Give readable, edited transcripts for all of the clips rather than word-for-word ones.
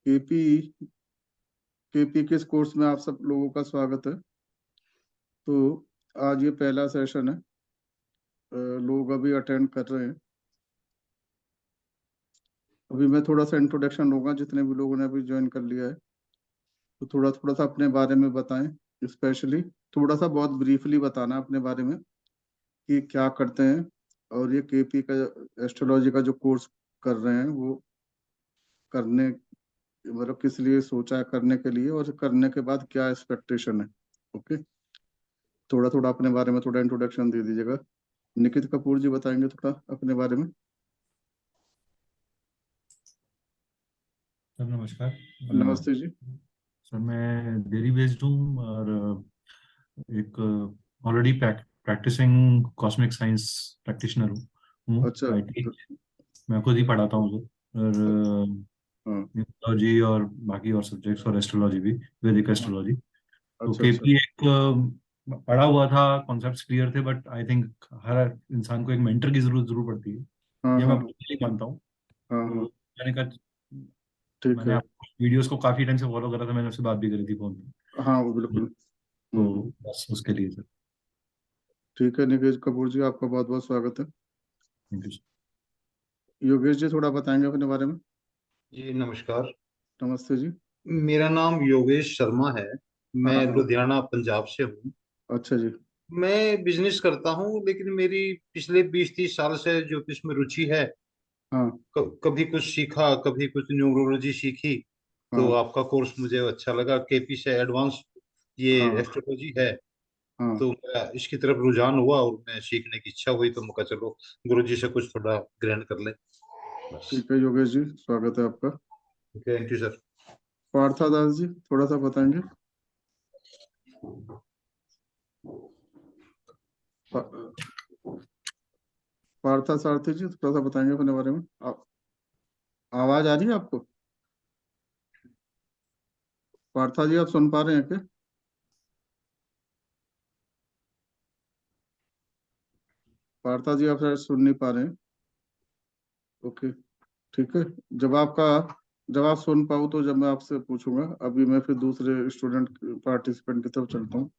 KP KP के इस course में आप सब लोगों का स्वागत है। तो आज ये पहला सेशन है। लोग अभी अटेंड कर रहे हैं। अभी मैं थोड़ा सा इंट्रोडक्शन लूंगा, जितने भी लोगों ने अभी ज्वाइन कर लिया है तो थोड़ा थोड़ा सा अपने बारे में बताएं। स्पेशली थोड़ा सा बहुत ब्रीफली बताना अपने बारे में कि क्या करते हैं, और ये केपी का एस्ट्रोलॉजी का जो कोर्स कर रहे हैं वो करने मतलब किस लिए सोचा है करने के लिए, और करने के बाद क्या एक्सपेक्टेशन है। ओके, थोड़ा थोड़ा अपने बारे में थोड़ा इंट्रोडक्शन दे दीजिएगा। निकित कपूर जी बताएंगे थोड़ा अपने बारे में। सर नमस्कार। नमस्ते जी। सर मैं दिल्ली बेस्ड हूँ और एक already practising cosmic science practitioner हूँ। अच्छा। आईटी मैं खुद ही पढ़ाता हूँ सर, और हाँ न्यूमरोलॉजी और बाकी और सब्जेक्ट्स और एस्ट्रोलॉजी भी, वैदिक हाँ। एस्ट्रोलॉजी। तो अच्छा अच्छा। केपी एक पढ़ा हुआ था, कॉन्सेप्ट्स क्लियर थे, बट आई थिंक हर इंसान को एक मेंटर की जरूर पड़ती है। हाँ ये हाँ मैं हाँ पर्सनली मानता हूँ। हाँ तो हाँ। मैंने कहा, ठीक मैंने है। आपको वीडियोस को काफी टाइम से फॉलो कर रहा था, मैंने उससे बात भी करी थी फोन हाँ वो पे। बिल्कुल। तो हम्म। बस उसके लिए सर। ठीक है निकेश कपूर जी, आपका बहुत बहुत स्वागत है। Thank you. योगेश जी थोड़ा बताएंगे अपने बारे में। जी नमस्कार। नमस्ते जी। मेरा नाम योगेश शर्मा है। हाँ मैं हाँ। लुधियाना पंजाब से हूँ। अच्छा जी। मैं बिजनेस करता हूँ, लेकिन मेरी पिछले 20-30 साल से ज्योतिष में रुचि है। हाँ कभी कुछ सीखा, कभी कुछ न्यूमरोलॉजी सीखी। तो हाँ आपका कोर्स मुझे अच्छा लगा। केपी से एडवांस ये हाँ एस्ट्रोलॉजी है। हाँ। तो मेरा इसकी तरफ रुझान हुआ और मैं सीखने की इच्छा हुई, तो मैं कहा चलो गुरुजी से कुछ थोड़ा ग्रहण कर ले। बस। ठीक है योगेश जी, स्वागत है आपका। Thank you sir. Parthadas ji थोड़ा सा बताएंगे। पा- पार्था सारथी जी थोड़ा सा बताएंगे अपने बारे में। आवाज आ रही है आपको? पार्था जी आप सुन पा रहे हैं क्या? पार्था जी आप शायद सुन नहीं पा रहे हैं। ओके ठीक है। जब आपका जब आप सुन पाओ तो जब मैं आपसे पूछूंगा। अभी मैं फिर दूसरे स्टूडेंट पार्टिसिपेंट की तरफ चलता हूँ।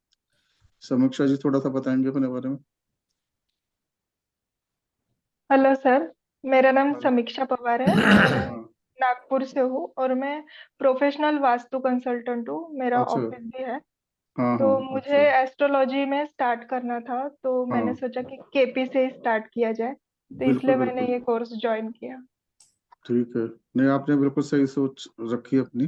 समीक्षा जी थोड़ा सा बताएंगे अपने बारे में। हेलो सर, मेरा नाम हाँ समीक्षा पवार है। मैं हाँ। नागपुर से हूँ और मैं प्रोफेशनल वास्तु कंसल्टेंट हूँ। मेरा अच्छा। ऑफिस भी है। हाँ हाँ। तो मुझे अच्छा। एस्ट्रोलॉजी में स्टार्ट करना था, तो मैंने हाँ सोचा कि केपी से ही स्टार्ट किया जाए, तो बिल्कुल इसलिए मैंने बिल्कुल। ये कोर्स ज्वाइन किया। ठीक है। नहीं, आपने बिल्कुल सही सोच रखी अपनी।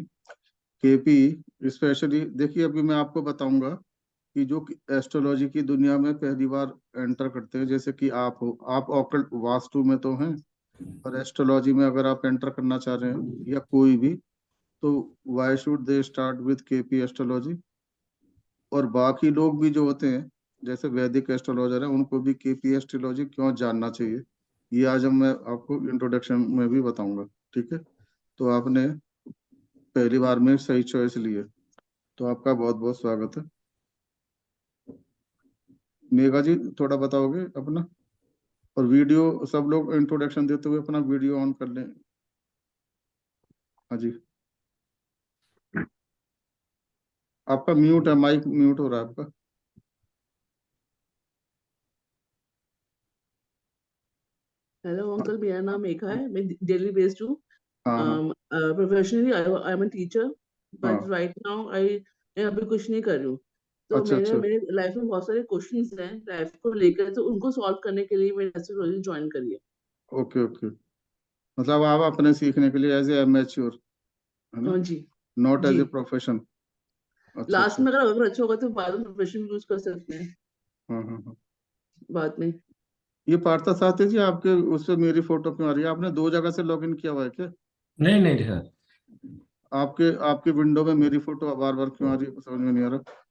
केपी स्पेशली देखिए, अभी मैं आपको बताऊंगा कि जो एस्ट्रोलॉजी की दुनिया में पहली बार एंटर करते हैं, जैसे कि आप हो, आप ऑकल्ट वास्तु में तो हैं, और एस्ट्रोलॉजी में अगर आप एंटर करना चाह रहे हैं या कोई भी, तो why should they start with KP astrology. और बाकी लोग भी जो होते हैं, जैसे वैदिक एस्ट्रोलॉजर है, उनको भी केपी एस्ट्रोलॉजी क्यों जानना चाहिए, ये आज हम मैं आपको इंट्रोडक्शन में भी बताऊंगा। ठीक है। तो आपने पहली बार में सही चॉइस ली है, तो आपका बहुत बहुत स्वागत है। मेघा जी थोड़ा बताओगे अपना, और वीडियो सब लोग इंट्रोडक्शन देते हुए अपना वीडियो ऑन कर लें। हाँ जी। आपका म्यूट है, माइक म्यूट हो रहा है आपका। हेलो अंकल, मेरा नाम मेघा है। मैं दिल्ली बेस्ड हूँ। हाँ हाँ professionally I am a teacher, but हाँ। राइट नाउ मैं अभी कुछ नहीं कर रही हूँ। तो अच्छा मेरे अच्छा। मेरे लाइफ में बहुत सारे क्वेश्चंस हैं लाइफ को लेकर, तो उनको सॉल्व करने के लिए मैंने एस्ट्रोलॉजी ज्वाइन करी है। Okay okay. मतलब आप अपने सीखने के लिए एज ए मैच्योर, है ना, हाँ जी। नॉट एज जी। A profession. अच्छा लास्ट अच्छा। में अगर अच्छा होगा तो बाद में प्रोफेशन यूज कर सकते हैं हाँ हाँ हाँ। बाद में। ये पार्था साथी जी, आपके उससे मेरी फोटो क्यों आ रही है? आपने दो जगह से लॉगिन किया हुआ है क्या? नहीं नहीं सर। आपके आपकी विंडो में मेरी फोटो बार बार क्यों आ रही है, समझ में नहीं आ रहा।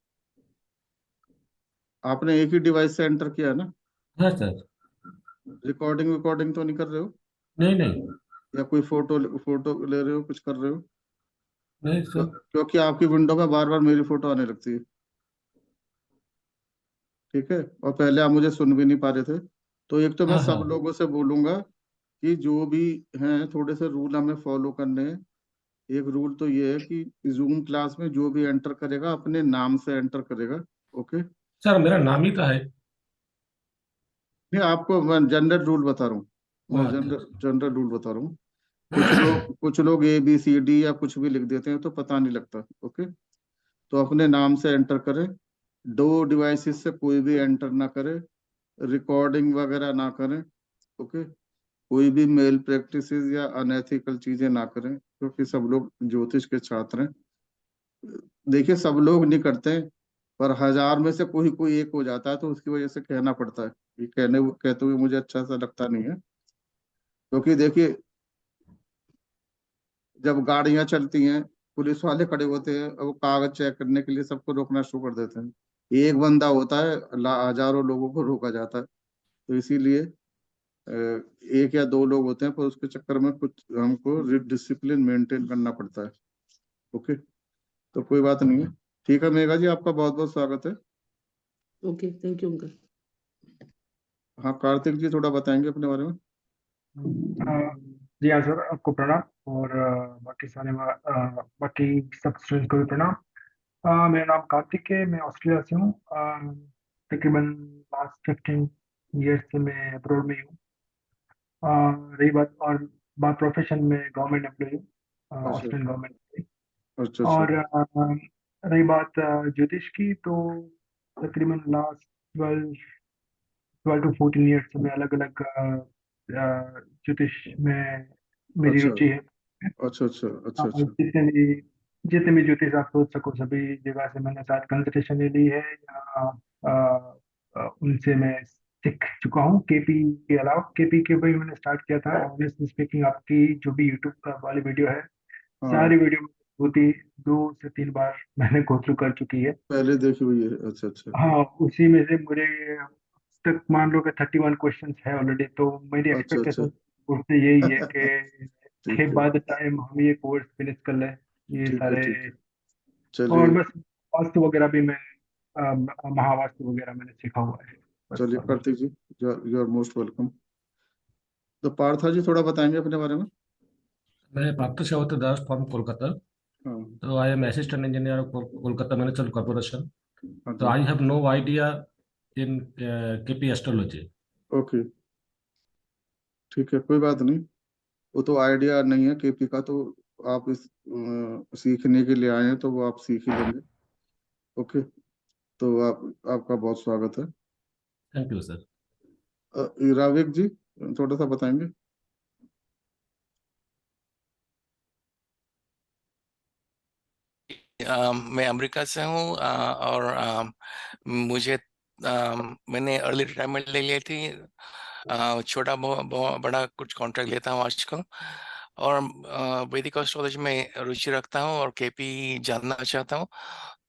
आपने एक ही डिवाइस से एंटर किया है ना? हाँ सर। रिकॉर्डिंग रिकॉर्डिंग तो नहीं कर रहे हो? नहीं नहीं। या कोई फोटो फोटो ले रहे हो, कुछ कर रहे हो? नहीं सर। क्योंकि आपकी विंडो में बार बार मेरी फोटो आने लगती है। ठीक है। और पहले आप मुझे सुन भी नहीं पा रहे थे। तो एक तो मैं हाँ सब हाँ। लोगों से बोलूंगा कि जो भी हैं, थोड़े से रूल हमें फॉलो करने हैं। एक रूल तो ये है कि जूम क्लास में जो भी एंटर करेगा अपने नाम से एंटर करेगा। ओके। सर मेरा नाम ही का है। नहीं, आपको मैं जनरल रूल बता रहा हूँ। मैं अच्छा, जनरल जनरल रूल बता रहा हूँ। कुछ लोग ABCD या कुछ भी लिख देते हैं तो पता नहीं लगता। ओके। तो अपने नाम से एंटर करें। दो डिवाइसेस से कोई भी एंटर ना करे। रिकॉर्डिंग वगैरह ना करें। ओके। कोई भी मेल प्रैक्टिसेस या अनएथिकल चीजें ना करें, क्योंकि सब लोग ज्योतिष के छात्र हैं। देखिए, सब लोग नहीं करते हैं, पर 1000 में से कोई कोई एक हो जाता है, तो उसकी वजह से कहना पड़ता है। ये कहते हुए मुझे अच्छा सा लगता नहीं है, क्योंकि देखिए, जब गाड़ियां चलती हैं, पुलिस वाले खड़े होते हैं और वो कागज चेक करने के लिए सबको रोकना शुरू कर देते हैं। एक बंदा होता है, हजारों लोगों को रोका जाता है। तो इसीलिए एक या दो लोग होते हैं, पर उसके चक्कर में कुछ हमको डिसिप्लिन मेंटेन करना पड़ता है। ओके। तो कोई बात नहीं है। ठीक है मेघा जी, आपका बहुत बहुत स्वागत है। Okay, thank you uncle. हाँ, कार्तिक जी थोड़ा बताएंगे अपने बारे में। जी हाँ सर, आपको प्रणाम। और बाकी सब स्टूडेंट्स को भी प्रणाम। मेरा नाम कार्तिक है, मैं ऑस्ट्रेलिया से हूँ। तकरीबन लास्ट 15 ईयर्स से मैं अब्रॉड में ही हूँ। रही बात प्रोफेशन में गवर्नमेंट एम्प्लॉय हूँ, अच्छा ऑस्ट्रेलियन गवर्नमेंट की। अच्छा अच्छा। और रही बात ज्योतिष की, तो तकरीबन लास्ट 12 to 14 ईयर्स से मैं अलग अलग ज्योतिष में मेरी अच्छा रुचि है। अच्छा अच्छा अच्छा हाँ, अच्छा। जितने भी ज्योतिष आप सोच सको सभी जगह से मैंने शायद कंसल्टेशन ले ली है, या उनसे मैं सीख चुका हूँ। केपी के अलावा, केपी के भी मैंने स्टार्ट किया था। ऑनेस्टली स्पीकिंग, आपकी जो भी यूट्यूब वाली वीडियो है, हाँ, सारी वीडियो होती 2 से 3 बार मैंने गो थ्रू कर चुकी है। पहले देखी हुई है। अच्छा अच्छा। हाँ, उसी में से मुझे अब तक मान लो कि 31 क्वेश्चंस है ऑलरेडी। तो मेरी अच्छा अच्छा। एक्सपेक्टेशन उससे यही है कि ठीक है बाद टाइम हम ये कोर्स फिनिश कर लें, ये ठीक है सारे। ठीक है। और चलिए बस वास्तु वगैरह भी मैं महावास्तु वगैरह मैंने सीखा हुआ है बस। चलिए और बस कार्तिक जी, यू आर मोस्ट वेलकम। तो पार्था जी थोड़ा बताएंगे अपने बारे में। मैं पार्थ सावंत दास फ्रॉम कोलकाता। हाँ So I am assistant engineer of Kolkata Municipal Corporation. हाँ So जी। I have no idea in KP astrology. Okay, ठीक है, कोई बात नहीं। वो तो आइडिया नहीं है KP का, तो आप इस सीखने के लिए आए हैं, तो वो आप सीख ही लेंगे। ओके। तो आपका बहुत स्वागत है। Thank you, sir. राविक जी थोड़ा सा बताएंगे। मैं अमेरिका से हूँ और मुझे मैंने अर्ली रिटायरमेंट ले ली थी। छोटा बड़ा कुछ कॉन्ट्रैक्ट लेता हूँ आजकल, और वैदिक एस्ट्रोलॉजी में रुचि रखता हूँ और केपी जानना चाहता हूँ।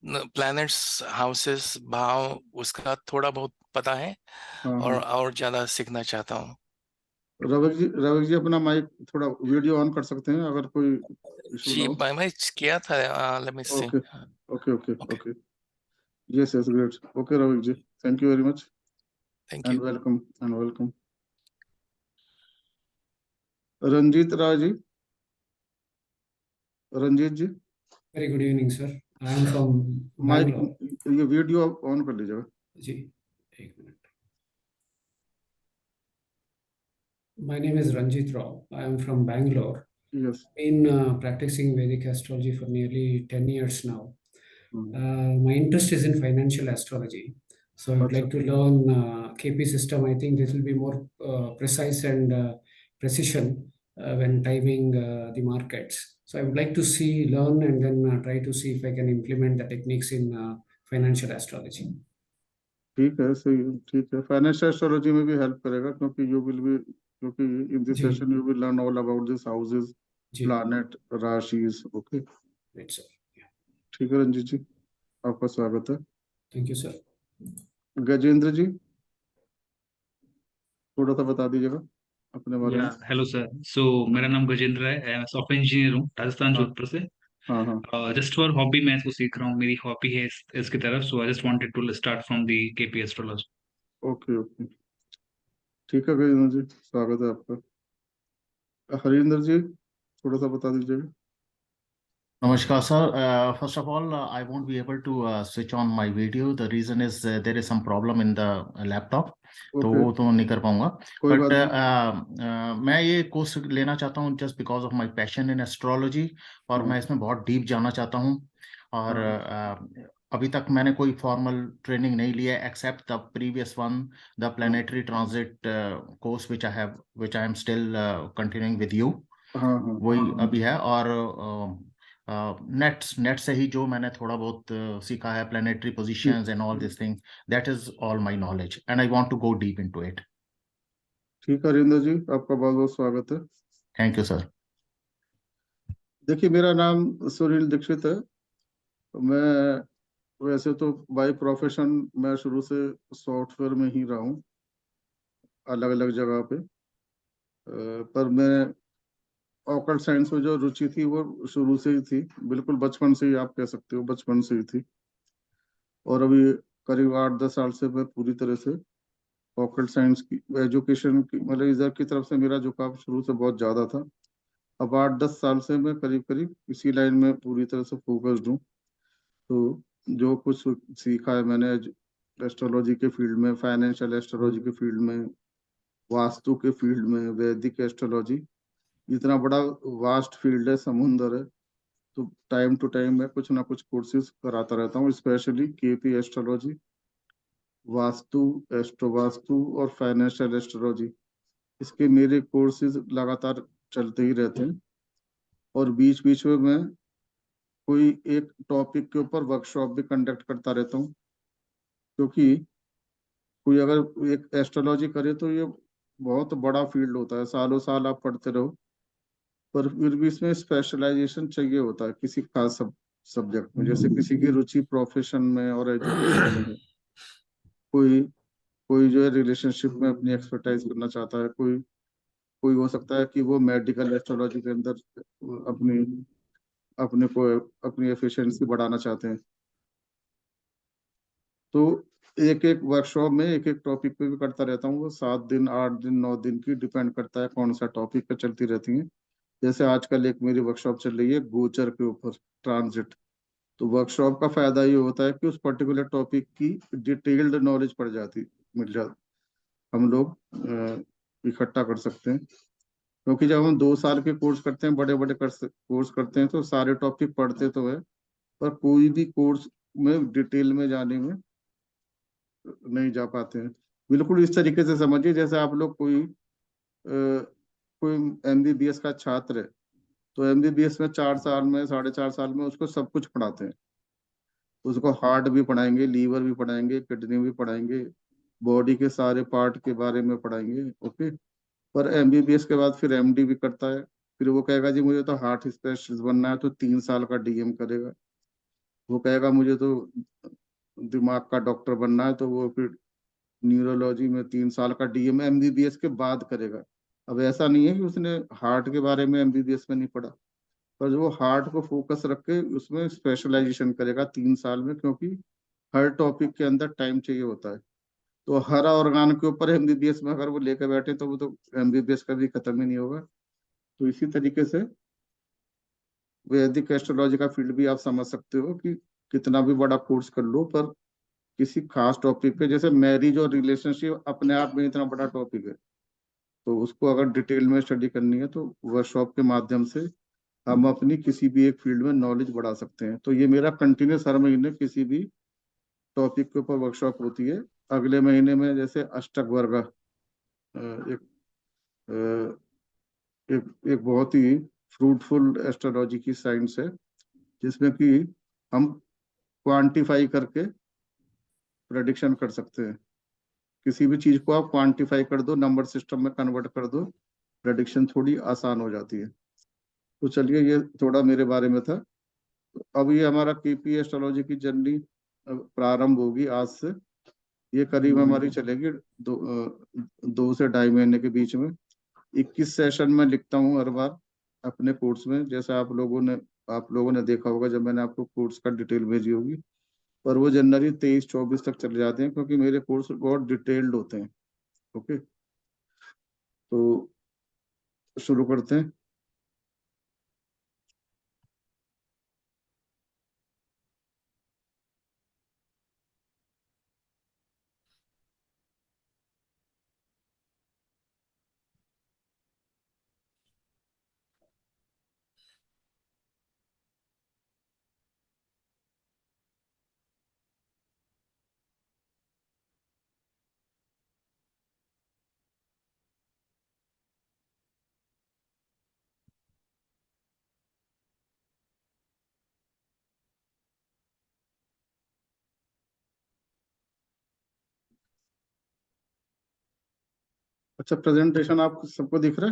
प्लैनेट्स, हाउसेस, भाव, उसका थोड़ा बहुत पता है, हाँ हाँ। और ज्यादा सीखना चाहता हूँ। रविक जी अपना माइक थोड़ा वीडियो ऑन कर सकते हैं, अगर कोई इशू ना जी, हो। मैं किया था। Let me see. Okay okay okay okay, okay. Yes yes, great. Okay Ravik ji, thank you very much thank you. And welcome and welcome. Ranjit Rao ji, Ranjit ji, Very good evening, sir. I am from mike, Bangalore. ये video on कर लीजिएगा। जी, एक minute. My name is Ranjit Rao. I am from Bangalore. Yes. Been practicing Vedic astrology for nearly 10 years now. My interest is in financial astrology. So I would अच्छा like to learn KP system. I think this will be more precise and precision when timing the markets. So I would like to learn, and then try to see if I can implement the techniques in financial astrology. ठीक है, सही है, ठीक है। Financial astrology में भी help करेगा, क्योंकि इन दिस जी, session you will learn all about this houses, जी, planet, rashis. Okay. right, sir. Yeah. ठीक है रंजीत जी, आपका स्वागत है। Thank you, sir. गजेंद्र जी थोड़ा सा बता दीजिएगा अपने बारे में। Hello sir. सो मेरा नाम गजेंद्र है, मैं सॉफ्टवेयर इंजीनियर हूँ राजस्थान हाँ जोधपुर से। हाँ हाँ। जस्ट फॉर हॉबी मैं इसको सीख रहा हूँ, मेरी हॉबी है इसकी तरफ। So I just wanted to start from the KP astrology. Okay okay, ठीक है गजेंद्र जी, स्वागत है आपका। हरिंदर जी थोड़ा सा बता दीजिएगा। Namaskar, sir. First of all, I won't be able to switch on my video. The reason is there is some problem in the laptop, तो ओके, वो तो नहीं कर पाऊंगा. कोई But बात नहीं. मैं ये कोर्स लेना चाहता हूँ just because of my passion in astrology, और हाँ, मैं इसमें बहुत डीप जाना चाहता हूँ. और अभी तक मैंने कोई फॉर्मल ट्रेनिंग नहीं लिया except the previous one, the planetary transit course which I am still continuing with you. हाँ, हाँ. वही अभी है. और नेट से ही जो मैंने थोड़ा बहुत सीखा है, planetary positions and all this thing, that is all my knowledge and I want to go deep into it. ठीक है अरिंदर जी, आपका बहुत बहुत स्वागत है. Thank you sir. देखिए, मेरा नाम सुनील दीक्षित है. मैं वैसे तो बाय प्रोफेशन मैं शुरू से सॉफ्टवेयर में ही रहा हूँ, अलग अलग जगह पे. पर मैं ऑकल्ट साइंस में जो रुचि थी वो शुरू से ही थी, बिल्कुल बचपन से ही आप कह सकते हो, बचपन से ही थी. और अभी करीब 8-10 साल से मैं पूरी तरह से ऑकल्ट साइंस की एजुकेशन की, मतलब इधर की तरफ से मेरा झुकाव शुरू से बहुत ज्यादा था. अब 8-10 साल से मैं करीब करीब इसी लाइन में पूरी तरह से फोकस्ड हूँ. तो जो कुछ सीखा है मैंने एस्ट्रोलॉजी के फील्ड में, फाइनेंशियल एस्ट्रोलॉजी के फील्ड में, वास्तु के फील्ड में, वैदिक एस्ट्रोलॉजी, इतना बड़ा वास्ट फील्ड है, समुंदर है. तो टाइम टू टाइम मैं कुछ ना कुछ कोर्सेज कराता रहता हूँ, स्पेशली केपी एस्ट्रोलॉजी, वास्तु, एस्ट्रोवास्तु और फाइनेंशियल एस्ट्रोलॉजी. इसके मेरे कोर्सेज लगातार चलते ही रहते हैं. और बीच बीच में मैं कोई एक टॉपिक के ऊपर वर्कशॉप भी कंडक्ट करता रहता हूँ, क्योंकि कोई अगर एक एस्ट्रोलॉजी करे तो ये बहुत बड़ा फील्ड होता है, सालों साल आप पढ़ते रहो, पर फिर भी इसमें स्पेशलाइजेशन चाहिए होता है किसी खास सब्जेक्ट में. जैसे किसी की रुचि प्रोफेशन में और एजुकेशन में है, कोई कोई जो है रिलेशनशिप में अपनी एक्सपर्टाइज करना चाहता है, कोई कोई हो सकता है कि वो मेडिकल एस्ट्रोलॉजी के अंदर अपनी अपने को अपनी एफिशिएंसी बढ़ाना चाहते हैं. तो एक एक वर्कशॉप में एक एक टॉपिक पे भी करता रहता हूँ. वो 7 दिन, 8 दिन, 9 दिन की डिपेंड करता है कौन सा टॉपिक पे चलती रहती है. जैसे आजकल एक मेरी वर्कशॉप चल रही है गोचर के ऊपर, ट्रांजिट. तो वर्कशॉप का फायदा ये होता है कि उस पर्टिकुलर टॉपिक की डिटेल्ड नॉलेज पड़ जाती, मिल जाती, हम लोग इकट्ठा कर सकते हैं. क्योंकि जब हम 2 साल के कोर्स करते हैं, बड़े बड़े कोर्स करते हैं, तो सारे टॉपिक पढ़ते तो है, पर कोई भी कोर्स में डिटेल में जाने में नहीं जा पाते हैं. बिल्कुल इस तरीके से समझिए जैसे आप लोग कोई एमबीबीएस का छात्र है, तो एमबीबीएस में 4 साल में, 4.5 साल में उसको सब कुछ पढ़ाते हैं. उसको हार्ट भी पढ़ाएंगे, लीवर भी पढ़ाएंगे, किडनी भी पढ़ाएंगे, बॉडी के सारे पार्ट के बारे में पढ़ाएंगे. ओके. पर एमबीबीएस के बाद फिर एमडी भी करता है. फिर वो कहेगा जी मुझे तो हार्ट स्पेशलिस्ट बनना है, तो 3 साल का डीएम करेगा. वो कहेगा मुझे तो दिमाग का डॉक्टर बनना है, तो वो फिर न्यूरोलॉजी में 3 साल का डीएम एमबीबीएस के बाद करेगा. अब ऐसा नहीं है कि उसने हार्ट के बारे में एमबीबीएस में नहीं पढ़ा, पर वो हार्ट को फोकस रख के उसमें स्पेशलाइजेशन करेगा 3 साल में, क्योंकि हर टॉपिक के अंदर टाइम चाहिए होता है. तो हर ऑर्गन के ऊपर एमबीबीएस में अगर वो लेकर बैठे तो वो तो एमबीबीएस का भी खत्म ही नहीं होगा. तो इसी तरीके से वैदिक एस्ट्रोलॉजी का फील्ड भी आप समझ सकते हो कि कितना भी बड़ा कोर्स कर लो, पर किसी खास टॉपिक पे, जैसे मैरिज और रिलेशनशिप अपने आप में इतना बड़ा टॉपिक है, तो उसको अगर डिटेल में स्टडी करनी है तो वर्कशॉप के माध्यम से हम अपनी किसी भी एक फील्ड में नॉलेज बढ़ा सकते हैं. तो ये मेरा कंटिन्यूस हर महीने किसी भी टॉपिक के ऊपर वर्कशॉप होती है. अगले महीने में जैसे अष्टक वर्ग, एक एक एक बहुत ही फ्रूटफुल एस्ट्रोलॉजी की साइंस है, जिसमें कि हम क्वांटिफाई करके प्रेडिक्शन कर सकते हैं. किसी भी चीज को आप क्वांटिफाई कर दो, नंबर सिस्टम में कन्वर्ट कर दो, प्रेडिक्शन थोड़ी आसान हो जाती है. तो चलिए, ये थोड़ा मेरे बारे में था. अब ये हमारा केपी एस्ट्रोलॉजी की जर्नी प्रारंभ होगी आज से. ये करीब हमारी चलेगी 2 से 2.5 महीने के बीच में. 21 सेशन में लिखता हूँ हर बार अपने कोर्स में, जैसे आप लोगों ने देखा होगा जब मैंने आपको कोर्स का डिटेल भेजी होगी. पर वो जनवरी 23-24 तक चले जाते हैं, क्योंकि मेरे कोर्स बहुत डिटेल्ड होते हैं. ओके. तो शुरू करते हैं. अच्छा, प्रेजेंटेशन आप सबको दिख रहा